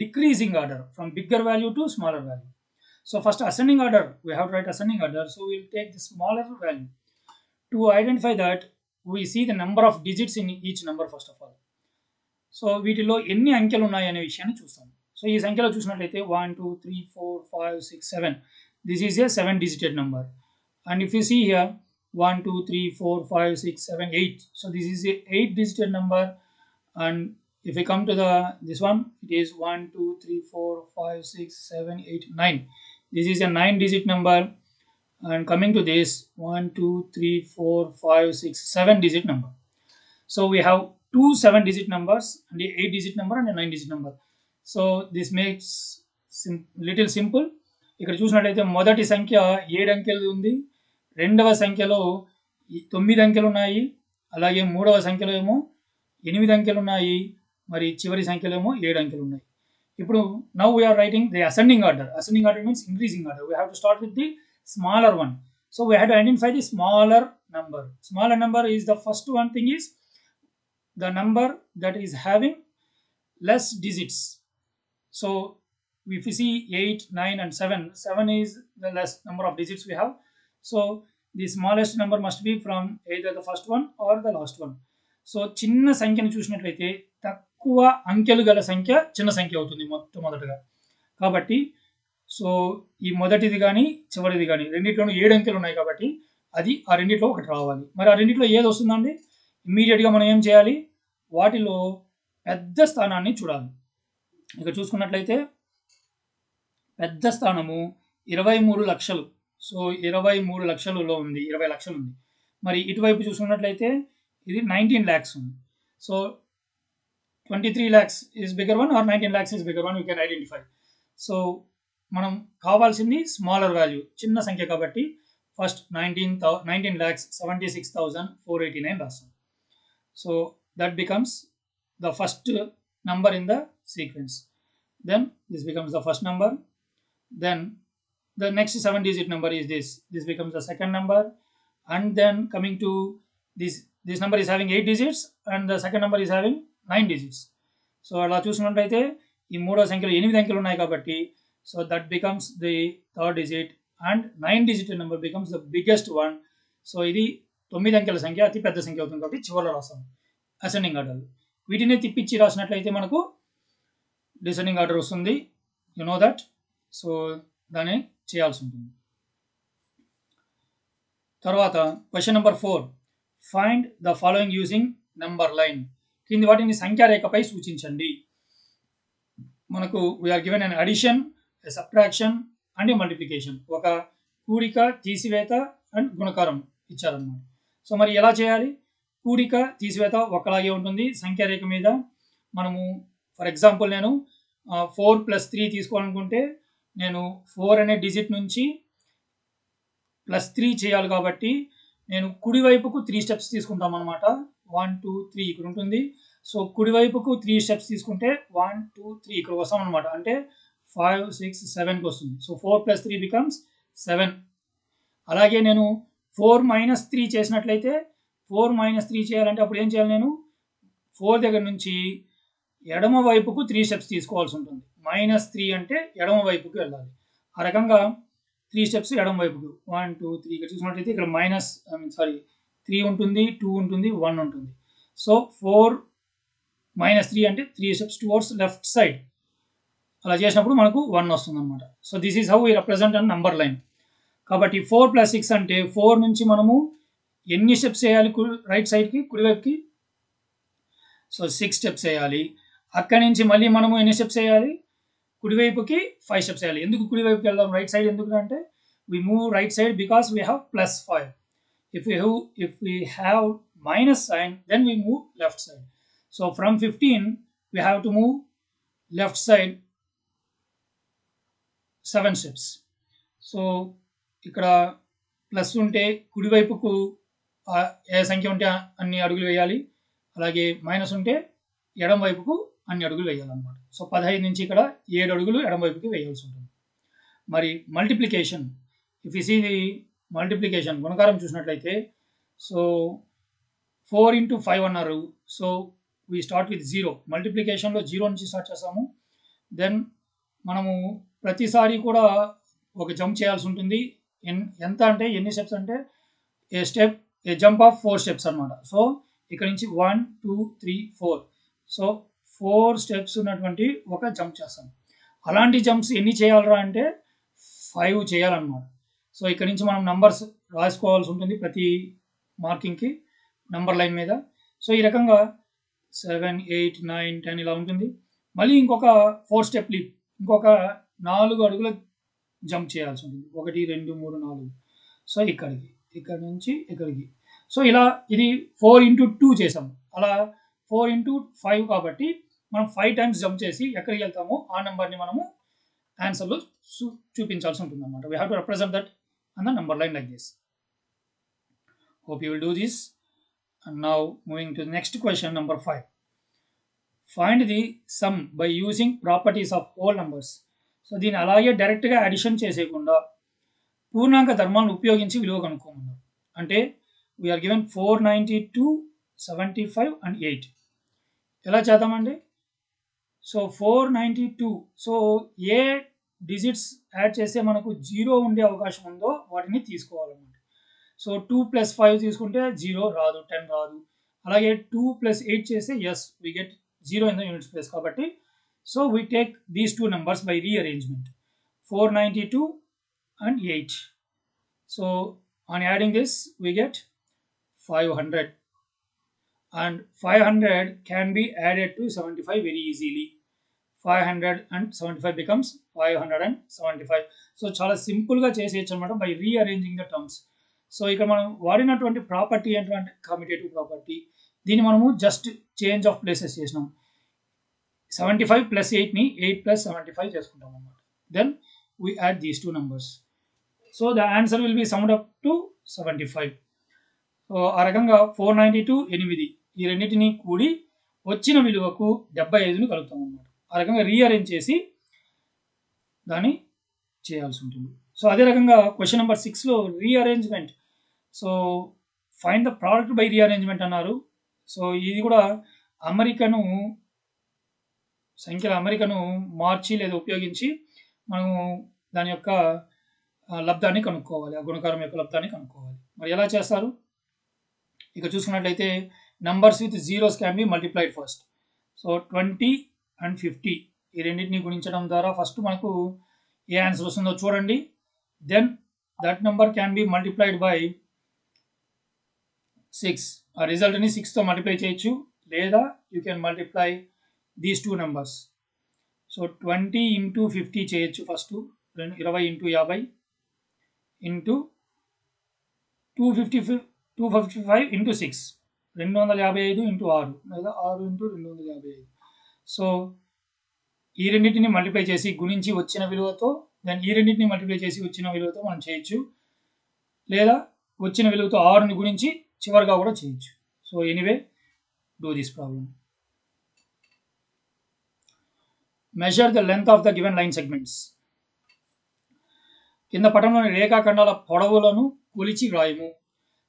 decreasing order from bigger value to smaller value. So first ascending order, we have to write ascending order. So we'll take the smaller value. To identify that, we see the number of digits in each number first of all. So వీటిలో ఎన్ని అంకెలు ఉన్నాయి అనే విషయాన్ని చూస్తాం. So ఈ సంఖ్యలో చూసినట్లయితే 1 2 3 4 5 6 7. This is a 7-digit number. And if you see here 1 2 3 4 5 6 7 8. So this is a 8-digit number. And if we come to this one, it is 1 2 3 4 5 6 7 8 9. This is a 9-digit number. And coming to this 1 2 3 4 5 6 7-digit number. So we have two 7-digit numbers and a 8-digit number and a 9-digit number. So this makes little simple. ఇక్కడ చూసినట్లయితే మొదటి సంఖ్య 7 అంకెలు ఉంది, రెండవ సంఖ్యలో 9 అంకెలు ఉన్నాయి, అలాగే మూడవ సంఖ్యలో ఏమో 8 అంకెలు ఉన్నాయి, మరి చివరి సంఖ్యలో ఏమో 7 అంకెలు ఉన్నాయి. ఇప్పుడు now we're writing the ascending order. Ascending order means increasing order. We have to start with the smaller one. So we have to identify the smaller number. Smaller number is the first one thing is the number that is having less digits. So if you see 8, 9 and 7, 7 is the less number of digits we have. So the smallest number must be from either the first one or the last one. So చిన్న సంఖ్యను చూసినట్లయితే తక్కువ అంకెలు గల సంఖ్య చిన్న సంఖ్య అవుతుంది మొట్టమొదటిగా. కాబట్టి సో ఈ మొదటిది కానీ చివరిది కానీ రెండిట్లోనూ 7 అంకెలు ఉన్నాయి కాబట్టి అది ఆ రెండిట్లో ఒకటి రావాలి. మరి ఆ రెండిట్లో ఏది వస్తుందండి? ఇమ్మీడియట్గా మనం ఏం చేయాలి? వాటిలో పెద్ద స్థానాన్ని చూడాలి. ఇక చూసుకున్నట్లయితే పెద్ద స్థానము 23 లక్షలు. సో 23 లక్షలలో ఉంది, 20 లక్షలు ఉంది. మరి ఇటువైపు చూసుకున్నట్లయితే ఇది 19 lakhs ఉంది. So 23 lakhs is bigger one or 19 lakhs is bigger one, you can identify. So మనం కావాల్సింది స్మాలర్ వాల్యూ, చిన్న సంఖ్య కాబట్టి ఫస్ట్ 19,76,489 రాస్తాం. So that becomes the first number in the sequence. Then this becomes the first number. Then the next 7-digit number is this. This becomes the second number. And then coming to this number is having 8 digits and the second number is having 9 digits. So అలా చూసినట్లయితే ఈ మూడో సంఖ్యలో 8 అంకెలు ఉన్నాయి కాబట్టి so that becomes the third digit and 9-digit number becomes the biggest one. So ఇది 9 అంకెల సంఖ్య అతి పెద్ద సంఖ్య అవుతుంది కాబట్టి చివరిలో రాస్తాం అసెండింగ్ ఆర్డర్. వీటిని తిప్పించి రాసినట్లయితే మనకు డిసెండింగ్ ఆర్డర్ వస్తుంది. You know that. సో దాన్ని చేయాల్సి ఉంటుంది. తర్వాత question number 4, find the following using number line. కింది వాటిని సంఖ్యారేఖపై సూచించండి. మనకు we're given an addition, subtraction and multiplication. ఒక కూడిక, తీసివేత అండ్ గుణకారం ఇచ్చారన్నమాట. సో మరి ఎలా చేయాలి? కూడిక, తీసివేత ఒకలాగే ఉంటుంది సంఖ్యారేఖ మీద. మనము ఫర్ ఎగ్జాంపుల్ నేను 4 + 3 తీసుకోవాలనుకుంటే నేను 4 అనే డిజిట్ నుంచి +3 చేయాలి కాబట్టి నేను కుడివైపుకు 3 స్టెప్స్ తీసుకుంటాం అనమాట. 1 2 3 ఇక్కడ ఉంటుంది. సో కుడివైపుకు 3 స్టెప్స్ తీసుకుంటే 1 2 3 ఇక్కడ వస్తాం అనమాట. అంటే 5 6 7కి వస్తుంది. So 4 + 3 becomes 7. అలాగే నేను 4 - 3 చేసినట్లయితే 4 - 3 చేయాలంటే అప్పుడు ఏం చేయాలి? నేను 4 దగ్గర నుంచి ఎడమ వైపుకు 3 స్టెప్స్ తీసుకోవాల్సి ఉంటుంది. -3 అంటే ఎడమ వైపుకు వెళ్ళాలి. ఆ రకంగా 3 స్టెప్స్ ఎడమ వైపుకు 1 2 3 ఇక్కడ చూసినట్లయితే ఇక్కడ -3 ఉంటుంది, 2 ఉంటుంది, 1 ఉంటుంది. సో 4 - 3 అంటే 3 స్టెప్స్ టువర్డ్స్ లెఫ్ట్ సైడ్. అలా చేసినప్పుడు మనకు 1 వస్తుంది అనమాట. So this is how we represent on number line. కాబట్టి 4 + 6 అంటే 4 నుంచి మనము ఎన్ని స్టెప్స్ వేయాలి రైట్ సైడ్కి, కుడివైపుకి? సో 6 స్టెప్స్ వేయాలి. అక్కడి నుంచి మళ్ళీ మనము ఎన్ని స్టెప్స్ వేయాలి? కుడివైపుకి 5 స్టెప్స్ వేయాలి. ఎందుకు కుడివైపుకి వెళ్దాం? రైట్ సైడ్ ఎందుకు అంటే we move right side because we have +5. If we have minus sign, then we move left side. So from 15 we have to move left side 7 steps. So ఇక్కడ plus ఉంటే కుడివైపుకు ఏ సంఖ్య ఉంటే అన్ని అడుగులు వేయాలి. అలాగే మైనస్ ఉంటే ఎడమ వైపుకు అన్ని అడుగులు వేయాలన్నమాట. సో 15 నుంచి ఇక్కడ 7 అడుగులు ఎడమ వైపుకి వేయాల్సి ఉంటుంది. మరి multiplication, if you see the multiplication గుణకారం చూసినట్లయితే సో 4 × 5 అన్నారు. So we start with 0. మల్టిప్లికేషన్లో 0 నుంచి స్టార్ట్ చేస్తాము. దెన్ మనము ప్రతిసారి కూడా ఒక జంప్ చేయాల్సి ఉంటుంది. ఎంత అంటే ఎన్ని స్టెప్స్ అంటే ఏ జంప్ ఆఫ్ 4 స్టెప్స్ అనమాట. సో ఇక్కడ నుంచి 1 2 3 4. సో 4 స్టెప్స్ ఉన్నటువంటి ఒక జంప్ చేస్తాం. అలాంటి జంప్స్ ఎన్ని చేయాలరా అంటే 5 చేయాలన్నమాట. సో ఇక్కడ నుంచి మనం నంబర్స్ రాసుకోవాల్సి ఉంటుంది ప్రతి మార్కింగ్కి నంబర్ లైన్ మీద. సో ఈ రకంగా 7 8 9 10 ఇలా ఉంటుంది. మళ్ళీ ఇంకొక 4 స్టెప్ లీప్, ఇంకొక 4 అడుగుల జంప్ చేయాల్సి ఉంటుంది. 1 2 3 4. సో ఇక్కడ నుంచి ఇక్కడికి. సో ఇలా ఇది 4 × 2 చేసాం. అలా 4 × 5 కాబట్టి మనం 5 టైమ్స్ జంప్ చేసి ఎక్కడికి వెళ్తామో ఆ నెంబర్ని మనము ఆన్సర్లో చూపించాల్సి ఉంటుంది అనమాట. We have to represent that on the number line like this. Hope you will do this. And now moving to next question number 5. Find the sum by using properties of whole numbers. So దీన్ని అలాగే డైరెక్ట్గా addition చేసేయకుండా పూర్ణాంక ధర్మాలను ఉపయోగించి విలువ కనుక్కోమన్నారు. అంటే we are given 492 75 and 8. ఎలా చేద్దామండి? సో 492. సో ఏ డిజిట్స్ యాడ్ చేస్తే మనకు 0 ఉండే అవకాశం ఉందో వాటిని తీసుకోవాలన్నమాట. సో 2 + 5 తీసుకుంటే 0 రాదు, 10 రాదు. అలాగే 2 + 8 చేస్తే as we get 0 in the units place. కాబట్టి so we take these 2 numbers by rearrangement, 492 and 8. సో on adding this we get 500. And 500 can be added to 75 very easily. 575 becomes 575. So చాలా సింపుల్గా చేసేయచ్చు అనమాట by rearranging the terms. So ఇక్కడ మనం వాడినటువంటి property ఏంటంటే కమ్యూటేటివ్ ప్రాపర్టీ. దీన్ని మనము జస్ట్ చేంజ్ ఆఫ్ ప్లేసెస్ చేసినాం. 75 ప్లస్ 8ని 8 ప్లస్ 75 చేసుకుంటాం అనమాట. Then we add these two numbers. So the answer will be summed up to 75. సో ఆ రకంగా 492 8 ఈ రెండింటిని కూడి వచ్చిన విలువకు 75ను కలుపుతాం అనమాట. ఆ రకంగా రీఅరేంజ్ చేసి దాన్ని చేయాల్సి ఉంటుంది. సో అదే రకంగా క్వశ్చన్ నెంబర్ 6లో rearrangement. So find the product by rearrangement అన్నారు. సో ఇది కూడా సంఖ్యల అమరికను మార్చి లేదా ఉపయోగించి మనము దాని యొక్క లబ్ధాన్ని కనుక్కోవాలి, ఆ గుణకారం యొక్క లబ్ధాన్ని కనుక్కోవాలి. మరి ఎలా చేస్తారు? ఇక చూసుకున్నట్లయితే numbers with zeros can be multiplied first. So 20 and 50 ఈ రెండింటిని గుణించడం ద్వారా ఫస్ట్ మనకు ఏ ఆన్సర్ వస్తుందో చూడండి. Then that number can be multiplied by 6. ఆ రిజల్ట్ని 6తో మల్టిప్లై చేయొచ్చు, లేదా you can multiply these two numbers. So 20 into 50 చేయొచ్చు first, 20 into 50 into 255 into 6, 255 into 6 లేదా 6 into 255. సో ఈ రెండింటిని మల్టిప్లై చేసి గుణించి వచ్చిన విలువతో, దెన్ ఈ రెండింటిని మల్టిప్లై చేసి వచ్చిన విలువతో మనం చేయొచ్చు, లేదా వచ్చిన విలువతో 6ని గుణించి చివరిగా కూడా చేయొచ్చు. So anyway do this problem. Measure the length of the given line segments. కింద పటంలోని రేఖాఖండాల పొడవులను కొలిచి వ్రాయము.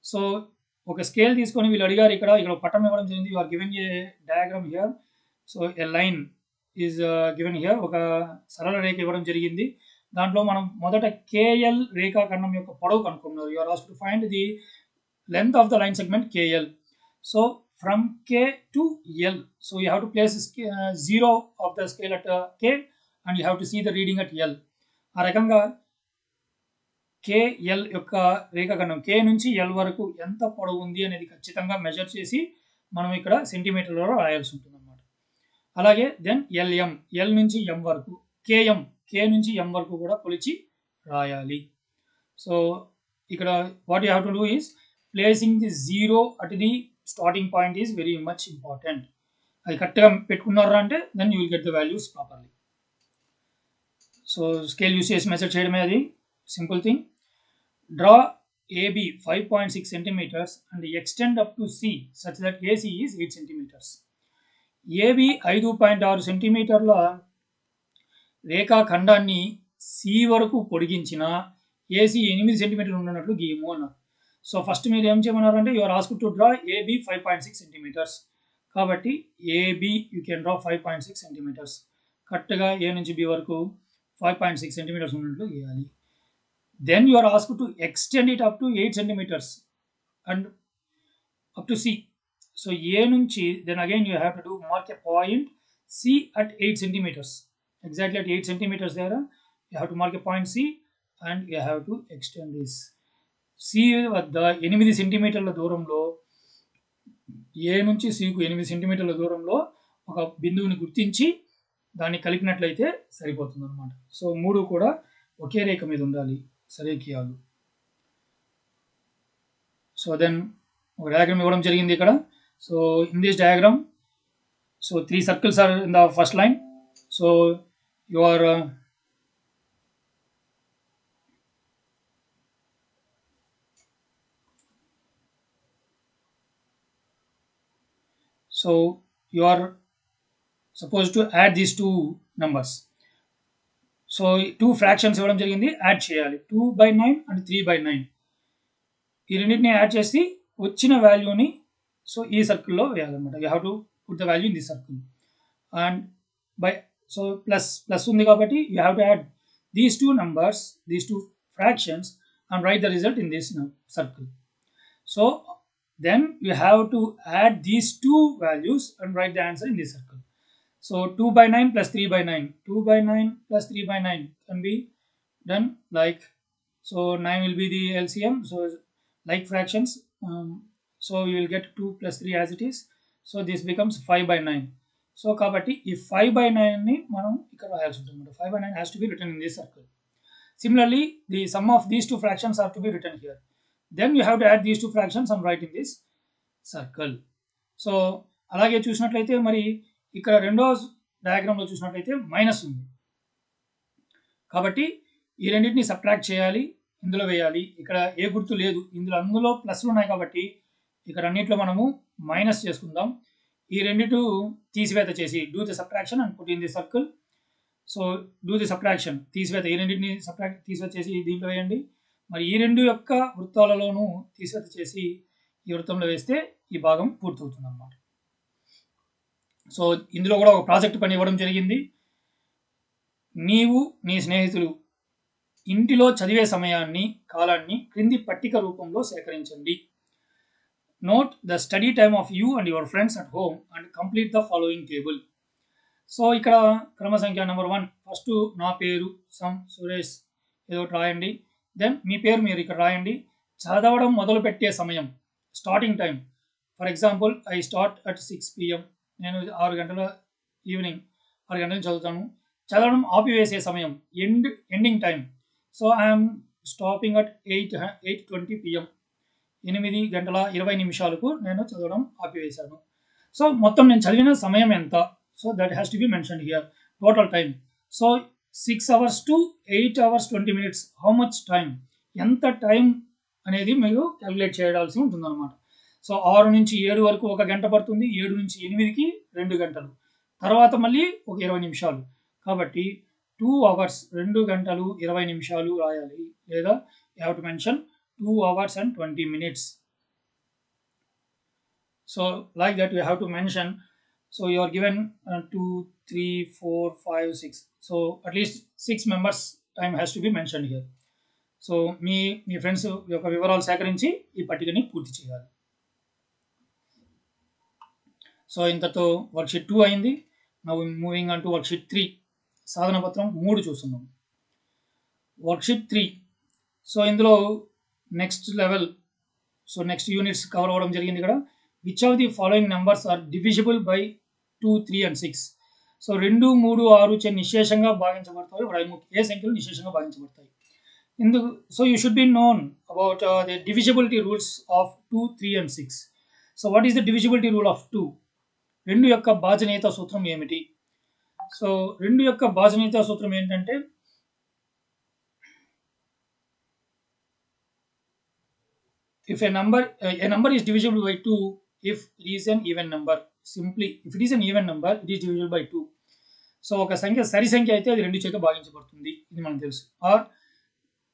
సో ఒక స్కేల్ తీసుకొని వీళ్ళు అడిగారు, ఇక్కడ పటం ఇవ్వడం జరిగింది. You are given a diagram here. So a line is given here. ఒక సరళ రేఖ ఇవ్వడం జరిగింది. దాంట్లో మనం మొదట కేఎల్ రేఖాఖండం యొక్క పొడవు కనుక్కున్నారు. You are asked to find the length of the line segment KL. So from K to L. So you have to place 0 of the scale at K and you have to see the reading at L. ఆ రకంగా KL యొక్క రేఖాఖండం K నుంచి L వరకు ఎంత పొడవు ఉంది అనేది ఖచ్చితంగా మెజర్ చేసి మనం ఇక్కడ సెంటీమీటర్లలో రాయాల్సి ఉంటుంది అన్నమాట. అలాగే దెన్ LM, L నుంచి M వరకు, KM, K నుంచి M వరకు కూడా కొలిచి రాయాలి. సో ఇక్కడ what you have to do is placing the zero at the starting point is very much important. అది కరెక్ట్గా పెట్టుకున్నారా అంటే then you will get the values properly. So scale use చేసి మెజర్ చేయడమే అది simple thing. Draw AB 5.6 centimeters and extend up to C such that AC is 8 centimeters. AB 5.6 సెంటీమీటర్ల రేఖాఖండాన్ని C వరకు పొడిగించిన AC 8 సెంటీమీటర్లు ఉన్నట్లు గీయము అన్నారు. సో ఫస్ట్ మీరు ఏం చేయమన్నారంటే you are asked to draw AB 5.6 centimeters. కాబట్టి AB you can draw 5.6 centimeters. కరెక్ట్గా A నుంచి B వరకు 5.6 centimeters ఉన్నట్లు గీయాలి. Then you are asked to extend it up to 8 centimeters and up to C. So A nunchi, then again you have to do mark a point C at 8 centimeters. Exactly at 8 centimeters there. You have to mark a point C and you have to extend this. C వద్ద 8 సెంటీమీటర్ల దూరంలో, A నుంచి C కు 8 సెంటీమీటర్ల దూరంలో ఒక బిందువుని గుర్తించి దాన్ని కలిపినట్లయితే సరిపోతుంది అన్నమాట. సో మూడు కూడా ఒకే రేఖ మీద ఉండాలి, సరేకియాలు. సో దెన్ ఒక డయాగ్రామ్ ఇవ్వడం జరిగింది ఇక్కడ. So in this diagram, so 3 circles are in the first line. So your so you are supposed to add these two numbers. So 2 fractions ఇవ్వడం జరిగింది, యాడ్ చేయాలి. 2/9 and 3/9 ఈ రెండింటిని యాడ్ చేసి వచ్చిన వాల్యూని సో ఈ సర్కిల్లో వేయాలన్నమాట. You have to put the value in the circle and by so plus ఉంది కాబట్టి you have to add these two numbers, these two fractions and write the result in this circle. So then you have to add these two values and write the answer in this circle. So 2/9 plus 3/9. 2/9 plus 3/9 can be done like, so 9 will be the LCM. So like fractions, so you will get 2 plus 3 as it is. So this becomes 5/9. So కాబట్టి ఈ 5/9ని మనం ఇక్కడ రాయాల్సి ఉంటుంది. 5/9 has to be written in this circle. Similarly, the sum of these two fractions are to be written here. Then you have to add these two fractions and write in this circle. So అలాగే చూసినట్లయితే మరి ఇక్కడ రెండో డయాగ్రామ్లో చూసినట్లయితే minus ఉంది కాబట్టి ఈ రెండింటిని సబ్ట్రాక్ట్ చేయాలి, ఇందులో వేయాలి. ఇక్కడ ఏ గుర్తు లేదు, అందులో ప్లస్లు ఉన్నాయి కాబట్టి ఇక్కడ అన్నిట్లో మనము మైనస్ చేసుకుందాం. ఈ రెండిటి తీసివేత చేసి do the subtraction and put in the circle. So do the subtraction, తీసివేత, ఈ రెండింటిని తీసివేత చేసి దీంట్లో వేయండి. మరి ఈ రెండు యొక్క వృత్తాలలోనూ తీసివేత చేసి ఈ వృత్తంలో వేస్తే ఈ భాగం పూర్తవుతుంది అన్నమాట. సో ఇందులో కూడా ఒక ప్రాజెక్ట్ పని ఇవ్వడం జరిగింది. నీవు నీ స్నేహితులు ఇంటిలో చదివే కాలాన్ని క్రింది పట్టిక రూపంలో సేకరించండి. Note the study time of you and your friends at home and complete the following table. So ఇక్కడ క్రమ సంఖ్య నెంబర్ 1 ఫస్ట్ నా పేరు సురేష్ ఏదో రాయండి. దెన్ మీ పేరు మీరు ఇక్కడ రాయండి. చదవడం మొదలు పెట్టే సమయం, starting time. For example I start at 6 PM. నేను 6 గంటల ఈవినింగ్ 6 గంటలు చదువుతాను. చదవడం ఆపివేసే సమయం, ending time. So I'm stopping at 8:20 PM. 8:20 నేను చదవడం ఆపివేశాను. సో మొత్తం నేను చదివిన సమయం ఎంత? So that has to be mentioned here. Total time. So 6 hours to 8 hours 20 minutes. How much time, ఎంత టైం అనేది మీరు క్యాలిక్యులేట్ చేయాల్సి ఉంటుంది అనమాట. సో 6 నుంచి 7 వరకు 1 గంట పడుతుంది. 7 నుంచి 8కి 2 గంటలు, తర్వాత మళ్ళీ ఒక 20 నిమిషాలు. కాబట్టి 2 hours 2 గంటలు 20 నిమిషాలు రాయాలి. లేదా you have to mention 2 hours and 20 minutes. So like that you have to mention. So you are given 2, 3, 4, 5, 6. So at least 6 members time has to be mentioned here. So me friends యొక్క వివరాలు సేకరించి ఈ పట్టికని పూర్తి చేయాలి. So ఇంతతో worksheet 2 అయింది. Now moving on to worksheet 3. సాధన పత్రం 3 చూస్తున్నాం. వర్క్షీట్ 3. సో ఇందులో next level, so next units cover అవ్వడం జరిగింది ఇక్కడ. Which of the following numbers are divisible by 2, 3 and 6. So 2, 3, 6 చే నిశేషంగా భాగించబడతాయి. ఏ సంఖ్యలు నిశేషంగా భాగించబడతాయి. So you should be known about the divisibility rules of 2, 3 and 6. So what is the divisibility rule of 2? 2 యొక్క భాజనీయత సూత్రం ఏమిటి? So 2 యొక్క భాజనీయత సూత్రం ఏంటంటే if a number is divisible by 2 if it is an even number. Simply if it is an even number it is divisible by 2. So ఒక సంఖ్య సరి సంఖ్య అయితే అది 2 చేత భాగించబడుతుంది, ఇది మనకు తెలుసు. Or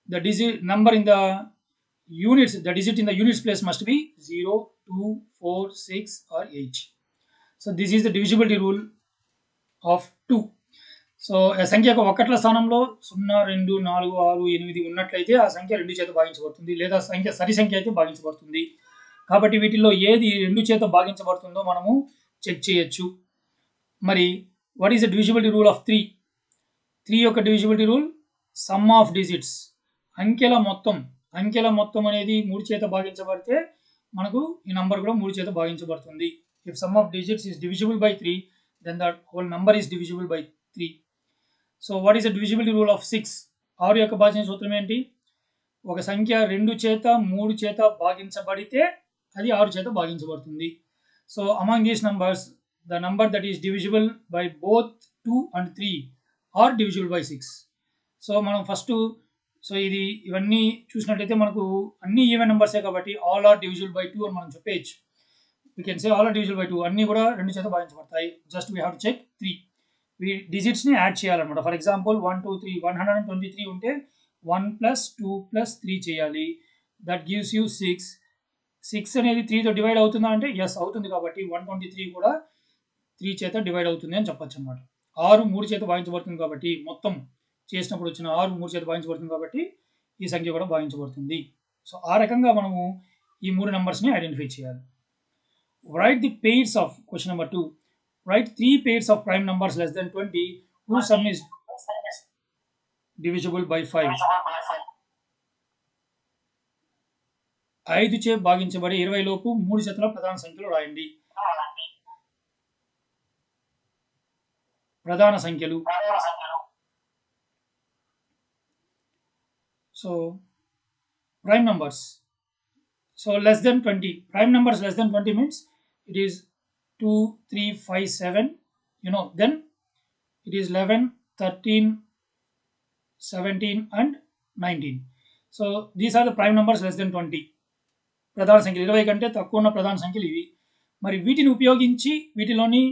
the number in the units, the digit in the units place must be 0, 2, 4, 6 or 8. So this is the divisibility rule of 2. So ఆ సంఖ్యకు ఒకట్ల స్థానంలో 0, 2, 4, 6, 8 ఉన్నట్లయితే ఆ సంఖ్య 2 చేత భాగించబడుతుంది, లేదా సంఖ్య సరి సంఖ్య అయితే భాగించబడుతుంది. కాబట్టి వీటిల్లో ఏది 2 చేత భాగించబడుతుందో మనము చెక్ చేయొచ్చు. మరి what is the divisibility rule of 3? 3 యొక్క divisibility rule some of digits, అంకెల మొత్తం అనేది 3 చేత భాగించబడితే మనకు ఈ నంబర్ కూడా 3 చేత భాగించబడుతుంది. If sum of digits is divisible by 3 then that whole number is divisible by 3. So what is the divisibility rule of 6? 6 యొక్క భాజనీయ సూత్రం ఏంటి? ఒక సంఖ్య 2 చేత 3 చేత భాగించబడితే అది 6 చేత భాగించబడుతుంది. So among these numbers the number that is divisible by both 2 and 3 are divisible by 6. So మనం ఫస్ట్ ఇవన్నీ చూసినట్లయితే మనకు అన్ని ఈవెన్ నెంబర్సే కాబట్టి ఆల్ ఆర్ డివిజిబుల్ బై 2 అని మనం చెప్పేయచ్చు. We can say all are divisible by 2, అన్ని కూడా 2 చేత భాగించబడతాయి. Just we have to check 3. డిజిట్స్ని యాడ్ చేయాలన్నమాట. ఫర్ ఎగ్జాంపుల్ 1, 2, 3 123 ఉంటే 1 + 2 + 3 చేయాలి. That gives you 6. 6 అనేది 3తో డివైడ్ అవుతుందా అంటే ఎస్ అవుతుంది, కాబట్టి 123 కూడా 3 చేత డివైడ్ అవుతుంది అని చెప్పొచ్చు అన్నమాట. 6 3 చేత భాగించబడుతుంది కాబట్టి మొత్తం చేసినప్పుడు వచ్చిన 6 3 చేత భాగించబడుతుంది కాబట్టి ఈ సంఖ్య కూడా భాగించబడుతుంది. సో ఆ రకంగా మనము ఈ 3 నెంబర్స్ని ఐడెంటిఫై చేయాలి. Right the pairs of question number 2. Right 3 pairs of prime numbers less than 20 whose sum is divisible by 5. 5 చే భాగించబడే 20 లోపు 3 జతల ప్రధాన సంఖ్యలు రాయండి. ప్రధాన సంఖ్యలు. So prime numbers, so less than 20, prime numbers less than 20 means it is 2, 3, 5, 7, then it is 11, 13, 17 and 19. So these are the prime numbers less than 20. ప్రధాన సంఖ్యలు 20 కంటే తక్కువ ఉన్న ప్రధాన సంఖ్యలు ఇవి. మరి వీటిని ఉపయోగించి వీటిలోని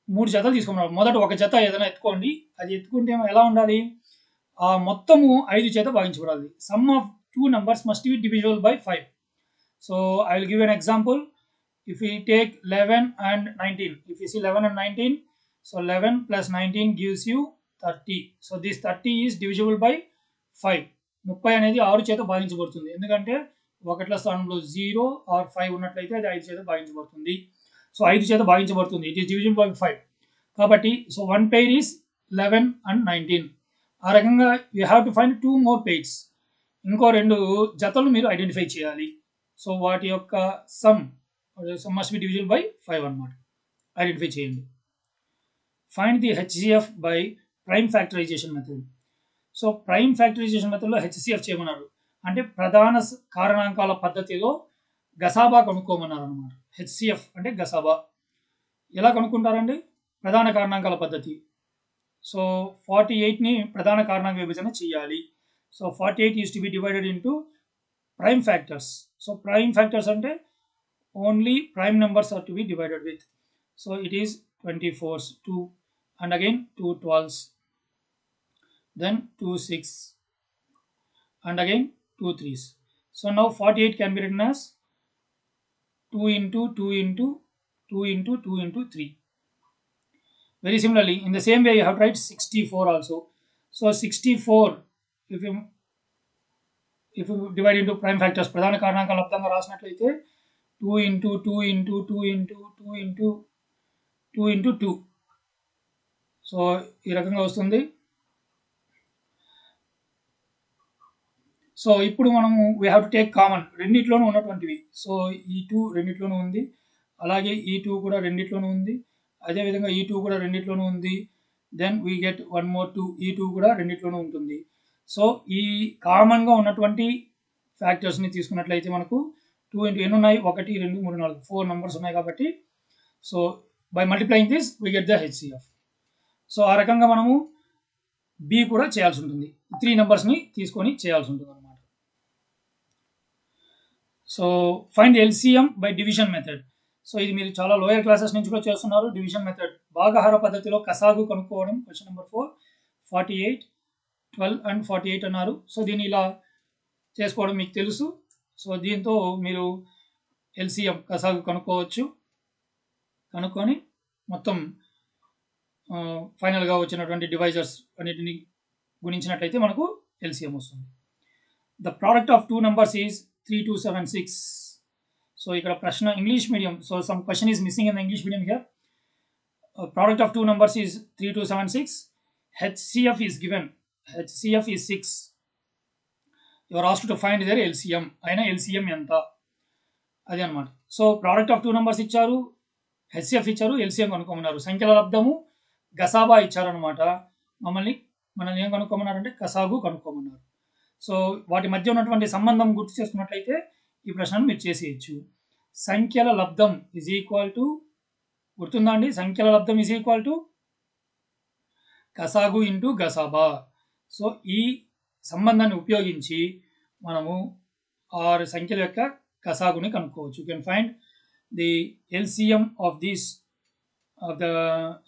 3 జతలు తీసుకున్నారు. మొదట ఒక జత ఏదైనా ఎత్తుకోండి. అది ఎత్తుకుంటే ఎలా ఉండాలి? ఆ మొత్తము 5 చేత భాగించబడాలి. Sum of 2 numbers must be divisible by 5. So I will give an example. If we take 11 and 19, if you see 11 and 19, so 11 plus 19 gives you 30. So this 30 is divisible by 5. 30 అనేది 6 చేత భాగించబడుతుంది. ఎందుకంటే ఒకట్ల స్థానంలో 0 or 5 ఉన్నట్లయితే అది 5 చేత భాగించబడుతుంది. సో 5 చేత భాగించబడుతుంది. It is divisible by 5. కాబట్టి సో 1 pair is 11 and 19. ఆ రకంగా you have to find 2 more pairs. ఇంకో 2 జతలు మీరు ఐడెంటిఫై చేయాలి. సో వాటి యొక్క sum must be divisible by 5 అన్నమాట. ఐడెంటిఫై చేయండి. Find the HCF by prime factorization method. So prime factorization మెథడ్లో హెచ్సిఎఫ్ చేయమన్నారు. అంటే ప్రధాన కారణాంకాల పద్ధతిలో గసాబా కనుక్కోమన్నారు అనమాట. హెచ్సిఎఫ్ అంటే గసాబా. ఎలా కనుక్కుంటారండి? ప్రధాన కారణాంకాల పద్ధతి. సో 48ని ప్రధాన కారణాంక విభజన చేయాలి. So 48 is to be divided into prime factors. So prime factors ante only prime numbers are to be divided with. So it is 24s, 2 and again 2 12s, then 2 6 and again 2 3s. So now 48 can be written as 2 into 2 into 2 into 2 into 3. Very similarly, in the same way you have to write 64 also. So 64, if you divide into prime factors, ప్రధాన కారణాంకాల లబ్ధంగా రాసినట్లయితే 2 into 2 into 2 into 2 into 2 into 2. So ఈ రకంగా వస్తుంది. So ఇప్పుడు మనము we have to take common, రెండిట్లోనూ ఉన్నటువంటివి. So ఈ 2 రెండిట్లోనూ ఉంది, అలాగే ఈ 2 కూడా రెండిట్లోనూ ఉంది, అదేవిధంగా ఈ 2 కూడా రెండిట్లోనూ ఉంది. దెన్ వీ గెట్ 1 more 2, ఈ 2 కూడా రెండిట్లోనూ ఉంటుంది. సో ఈ కామన్గా ఉన్నటువంటి ఫ్యాక్టర్స్ని తీసుకున్నట్లయితే మనకు 2 into ఎన్ని ఉన్నాయి? 1 2 3 4 4 నెంబర్స్ ఉన్నాయి కాబట్టి so by multiplying this we get the HCF. So ఆ రకంగా మనము బి కూడా చేయాల్సి ఉంటుంది. 3 నెంబర్స్ని తీసుకొని చేయాల్సి ఉంటుంది అనమాట. So find LCM by division method. So ఇది మీరు చాలా లోయర్ క్లాసెస్ నుంచి కూడా చేస్తున్నారు. డివిజన్ మెథడ్, భాగహార పద్ధతిలో కసాగు కనుక్కోవడం. క్వశ్చన్ నెంబర్ 4, 48, 12 and 48 అన్నారు. సో దీన్ని ఇలా చేసుకోవడం మీకు తెలుసు. సో దీంతో మీరు ఎల్సిఎం కసాగు కనుక్కోవచ్చు. కనుక్కొని మొత్తం ఫైనల్గా వచ్చినటువంటి డివైజర్స్ అన్నిటిని గుణించినట్లయితే మనకు ఎల్సిఎం వస్తుంది. The product of 2 numbers is 3276. So ఇక్కడ ప్రశ్న English medium. So some question is missing in the English medium here. Product of 2 numbers is 3276. HCF is given. HCF is 6. Your asked to find there LCM. అయినా LCM ఎంత అది అనమాట. So product of 2 numbers ఇచ్చారు, HCF ఇచ్చారు, LCM కనుక్కోమన్నారు. సంఖ్యల లబ్ధము గసాబా ఇచ్చారనమాట. మనల్ని ఏం కనుక్కోమన్నారంటే కసాగు కనుక్కోమన్నారు. సో వాటి మధ్య ఉన్నటువంటి సంబంధం గుర్తు చేసుకున్నట్లయితే ఈ ప్రశ్నను మీరు చేసేయచ్చు. సంఖ్యల లబ్ధం ఈజ్ ఈక్వల్ టు, గుర్తుందా అండి? సంఖ్యల లబ్ధం ఈజ్ ఈక్వల్ టు కసాగు ఇంటూ గసాబా. సో ఈ సంబంధాన్ని ఉపయోగించి మనము 6 సంఖ్యల యొక్క కసాగుని కనుక్కోవచ్చు. You can find the LCM of this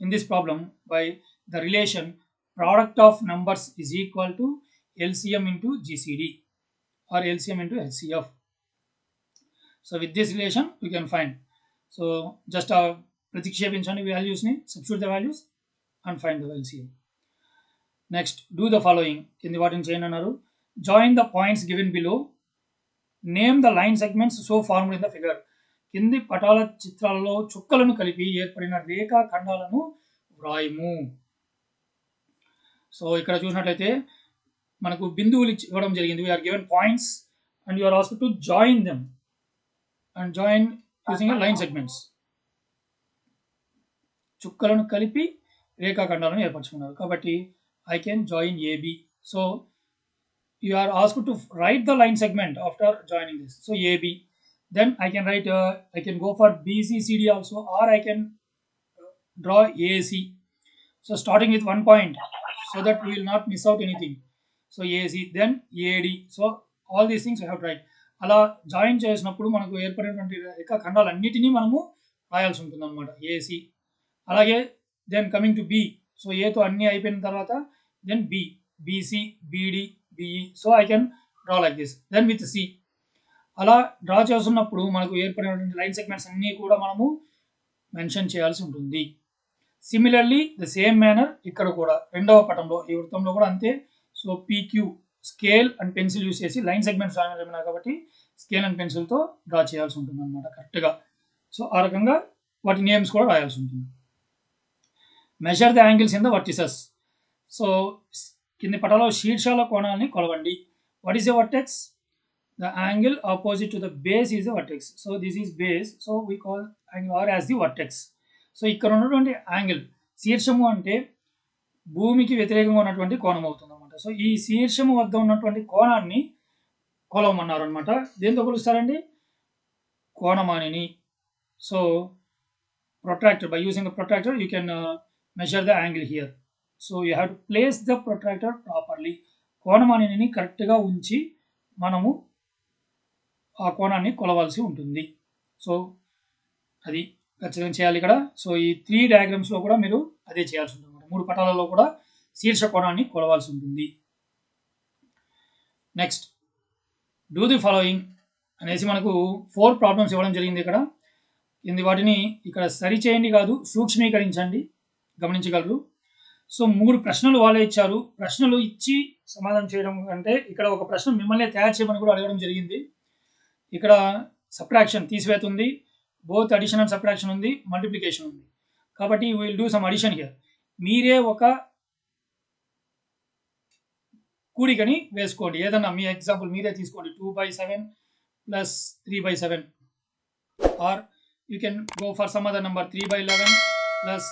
in this problem by the relation product of numbers is equal to LCM into GCD or LCM into HCF. So with this relation we can find. So just ప్రతిక్షేపించండి values ni, substitute the values and find the LCM. Next, do the following. కింది వాటిని చేయండి అన్నారు. Join the points given below. Name the line segments so formed in the figure. కింది పటాల చిత్రాలలో చుక్కలను కలిపి ఏర్పడిన రేఖా ఖండాలను వ్రాయము. So ఇక్కడ చూసినట్లయితే మనకు బిందువులు ఇవ్వడం జరిగింది. We are given points and you are asked to join them and join using line segments. చుక్కలను కలిపి రేఖాఖండాలను ఏర్పరచుకున్నారు. కాబట్టి I can join AB. So you are asked to write the line segment after joining this. So AB. Then I can write, I can go for BCCD also, or I can draw AC. So starting with 1 point, so that we will not miss out anything. So AC, then AD. So all these things we have tried. అలా join చేసినప్పుడు మనకు ఏర్పడినటువంటి రేఖాఖండాలన్నిటినీ మనము రాయాల్సి ఉంటుంది అనమాట. AC. అలాగే then coming to B. So ఏతో అన్నీ అయిపోయిన తర్వాత then B, BC, BD, BE. So I can draw like this. Then with C. అలా డ్రా చేస్తున్నప్పుడు మనకు ఏర్పడినటువంటి లైన్ సెగ్మెంట్స్ అన్నీ కూడా మనము మెన్షన్ చేయాల్సి ఉంటుంది. సిమిలర్లీ ద సేమ్ మేనర్ ఇక్కడ కూడా రెండవ పటంలో ఈ వృత్తంలో కూడా అంతే. So PQ, scale and pencil use చేసి లైన్ సెగ్మెంట్స్ రాయమన్నారు కాబట్టి స్కేల్ అండ్ పెన్సిల్తో డ్రా చేయాల్సి ఉంటుంది అనమాట కరెక్ట్గా. సో ఆ రకంగా వాటి నేమ్స్ కూడా రాయాల్సి ఉంటుంది. Measure the angles in the vertices. So కింది పటాలో శీర్షాల కోణాలని కొలవండి. What is a vertex? The angle opposite to the base is a vertex. So this is base. So we call angle R as the vertex. So ఇక్కడ ఉన్నటువంటి angle, శీర్షము అంటే భూమికి వ్యతిరేకంగా ఉన్నటువంటి కోణం అవుతుంది అనమాట. సో ఈ శీర్షము వద్ద ఉన్నటువంటి కోణాన్ని కొలవమన్నారు అనమాట. దేంతో కొలుస్తారండి? కోణమానిని. So protractor, by using the protractor you can measure the angle here. So you have to place the protractor properly. కోణమానిని కరెక్ట్గా ఉంచి మనము ఆ కోణాన్ని కొలవాల్సి ఉంటుంది. సో అది ఖచ్చితంగా చేయాలి ఇక్కడ. సో ఈ 3 డయాగ్రామ్స్లో కూడా మీరు అదే చేయాల్సి ఉంటుంది. 3 పటాలలో కూడా శీర్ష కోణాన్ని కొలవాల్సి ఉంటుంది. నెక్స్ట్, డూ ది ఫాలోయింగ్ అనేసి మనకు 4 ప్రాబ్లమ్స్ ఇవ్వడం జరిగింది ఇక్కడ. వాటిని ఇక్కడ సరిచేయండి కాదు, సూక్ష్మీకరించండి. గమనించగలరు. సో 3 ప్రశ్నలు వాళ్ళే ఇచ్చారు. ప్రశ్నలు ఇచ్చి సమాధానం చేయడం అంటే ఇక్కడ ఒక ప్రశ్న మిమ్మల్ని తయారు చేయమని కూడా అడగడం జరిగింది. ఇక్కడ సబ్ట్రాక్షన్, తీసివేత ఉంది, బోత్ అడిషన్ అండ్ సబ్ట్రాక్షన్ ఉంది, మల్టిప్లికేషన్ ఉంది. కాబట్టి will do some addition here. మీరే ఒక కూడికని వేసుకోండి. ఏదన్నా మీ ఎగ్జాంపుల్ మీరే తీసుకోండి. 2/7 plus 3/7, or you can go for some other number 3/11 plus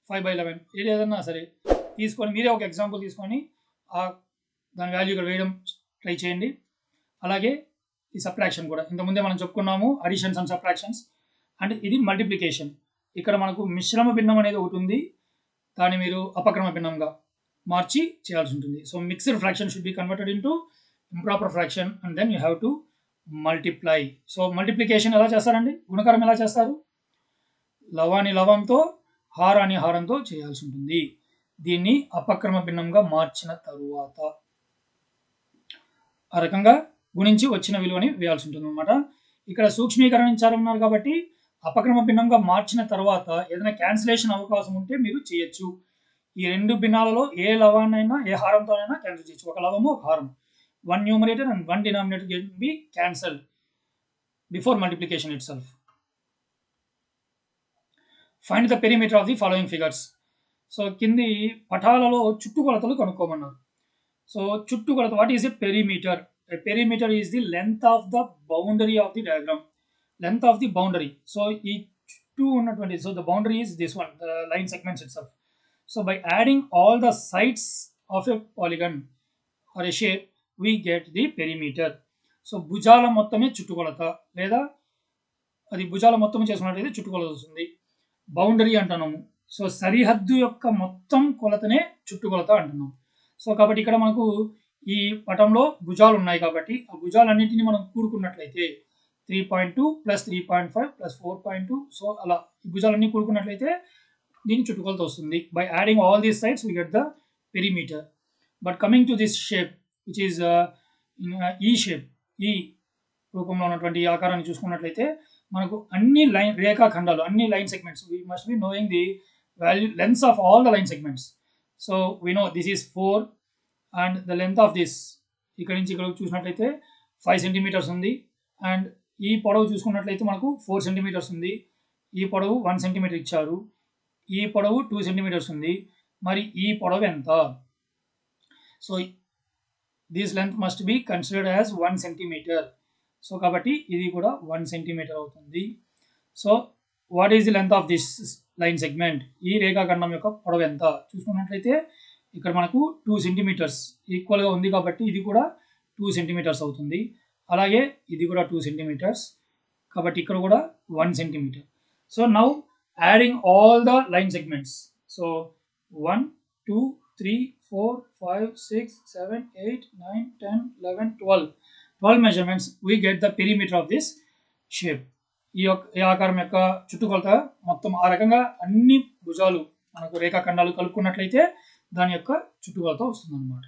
5/11. ఏదైనా సరే తీసుకొని మీరే ఒక ఎగ్జాంపుల్ తీసుకొని దాని వాల్యూ ఇక్కడ వేయడం ట్రై చేయండి. అలాగే ఈ సబ్ట్రాక్షన్ కూడా ఇంతకుముందే మనం చెప్పుకున్నాము, అడిషన్స్ అండ్ సబ్ట్రాక్షన్స్. అండ్ ఇది మల్టిప్లికేషన్. ఇక్కడ మనకు మిశ్రమ భిన్నం అనేది ఒకటి ఉంది, దాన్ని మీరు అపక్రమ భిన్నంగా మార్చి చేయాల్సి ఉంటుంది. So mixed fraction should be converted into improper fraction and then you have to multiply. So multiplication ఎలా చేస్తారండి? గుణకారం ఎలా చేస్తారు? లవాని లవంతో, హారాన్ని హారంతో చేయాల్సి ఉంటుంది. దీన్ని అపక్రమ భిన్నంగా మార్చిన తరువాత ఆ రకంగా గుణించి వచ్చిన విలువని వేయాల్సి ఉంటుంది అనమాట. ఇక్కడ సూక్ష్మీకరించాలన్నారు కాబట్టి అపక్రమ భిన్నంగా మార్చిన తర్వాత ఏదైనా క్యాన్సిలేషన్ అవకాశం ఉంటే మీరు చేయొచ్చు. ఈ 2 భిన్నాలలో ఏ లవాన్నైనా ఏ హారంతోనైనా క్యాన్సిల్ చేయొచ్చు. ఒక లవము, ఒక హారం. 1 numerator and 1 denominator can be cancelled before multiplication it self. Find the perimeter of the following figures. So కింది పటాలలో చుట్టుకొలతలు కనుక్కోమన్నారు. సో చుట్టుకొలత, what is a perimeter? A perimeter is the length of the boundary of the diagram. Length of the boundary. So ఈ చుట్టూ ఉన్నటువంటి, so the boundary is this one, the line segments itself. So by adding all the sides of a polygon or a shape, we get the perimeter. So భుజాల మొత్తమే చుట్టుకొలత, లేదా అది భుజాల మొత్తం చేసుకున్నట్లయితే చుట్టుకొలత వస్తుంది. బౌండరీ అంటున్నాము. సో సరిహద్దు యొక్క మొత్తం కొలతనే చుట్టుకొలత అంటున్నాం. సో కాబట్టి ఇక్కడ మనకు ఈ పటంలో భుజాలు ఉన్నాయి కాబట్టి ఆ భుజాలన్నింటినీ మనం కూడుకున్నట్లయితే 3.2 ప్లస్ 3.5 ప్లస్ 4.2, సో అలా ఈ భుజాలన్నీ కూడుకున్నట్లయితే దీని చుట్టుకొలత వస్తుంది. By adding all these sides we get the perimeter. But coming to this shape which is ఈ షేప్, ఈ రూపంలో ఉన్నటువంటి ఈ ఆకారాన్ని చూసుకున్నట్లయితే మనకు అన్ని లైన్ రేఖాఖండాలు, అన్ని line segments, we must be knowing the value lengths of all the line segments. So we know this is 4 and the length of this ఇక్కడ నుంచి ఇక్కడ చూసినట్లయితే 5 సెంటీమీటర్స్ ఉంది. అండ్ ఈ పొడవు చూసుకున్నట్లయితే మనకు 4 సెంటీమీటర్స్ ఉంది. ఈ పొడవు 1 సెంటీమీటర్ ఇచ్చారు. ఈ పొడవు 2 సెంటీమీటర్స్ ఉంది. మరి ఈ పొడవు ఎంత? So this length must be considered as 1 centimetre. So కాబట్టి ఇది కూడా 1 సెంటీమీటర్ అవుతుంది. So what is the length of this line segment, ఈ రేఖాఖండం యొక్క పొడవు ఎంత చూసుకున్నట్లయితే ఇక్కడ మనకు 2 సెంటీమీటర్స్ ఈక్వల్గా ఉంది కాబట్టి ఇది కూడా 2 సెంటీమీటర్స్ అవుతుంది. అలాగే ఇది కూడా 2 సెంటీమీటర్స్ కాబట్టి ఇక్కడ కూడా 1 centimetre. So now adding all the line segments. So 1 2 3 4 5 6 7 8 9 10 11 12 measurements we get the perimeter of this shape. ఈ ఆకారం యొక్క చుట్టుకొలత మొత్తం ఆ రకంగా అన్ని భుజాలు మనకు రేఖాఖండాలు కలుపుకున్నట్లయితే దాని యొక్క చుట్టుకొలత వస్తుంది అన్నమాట.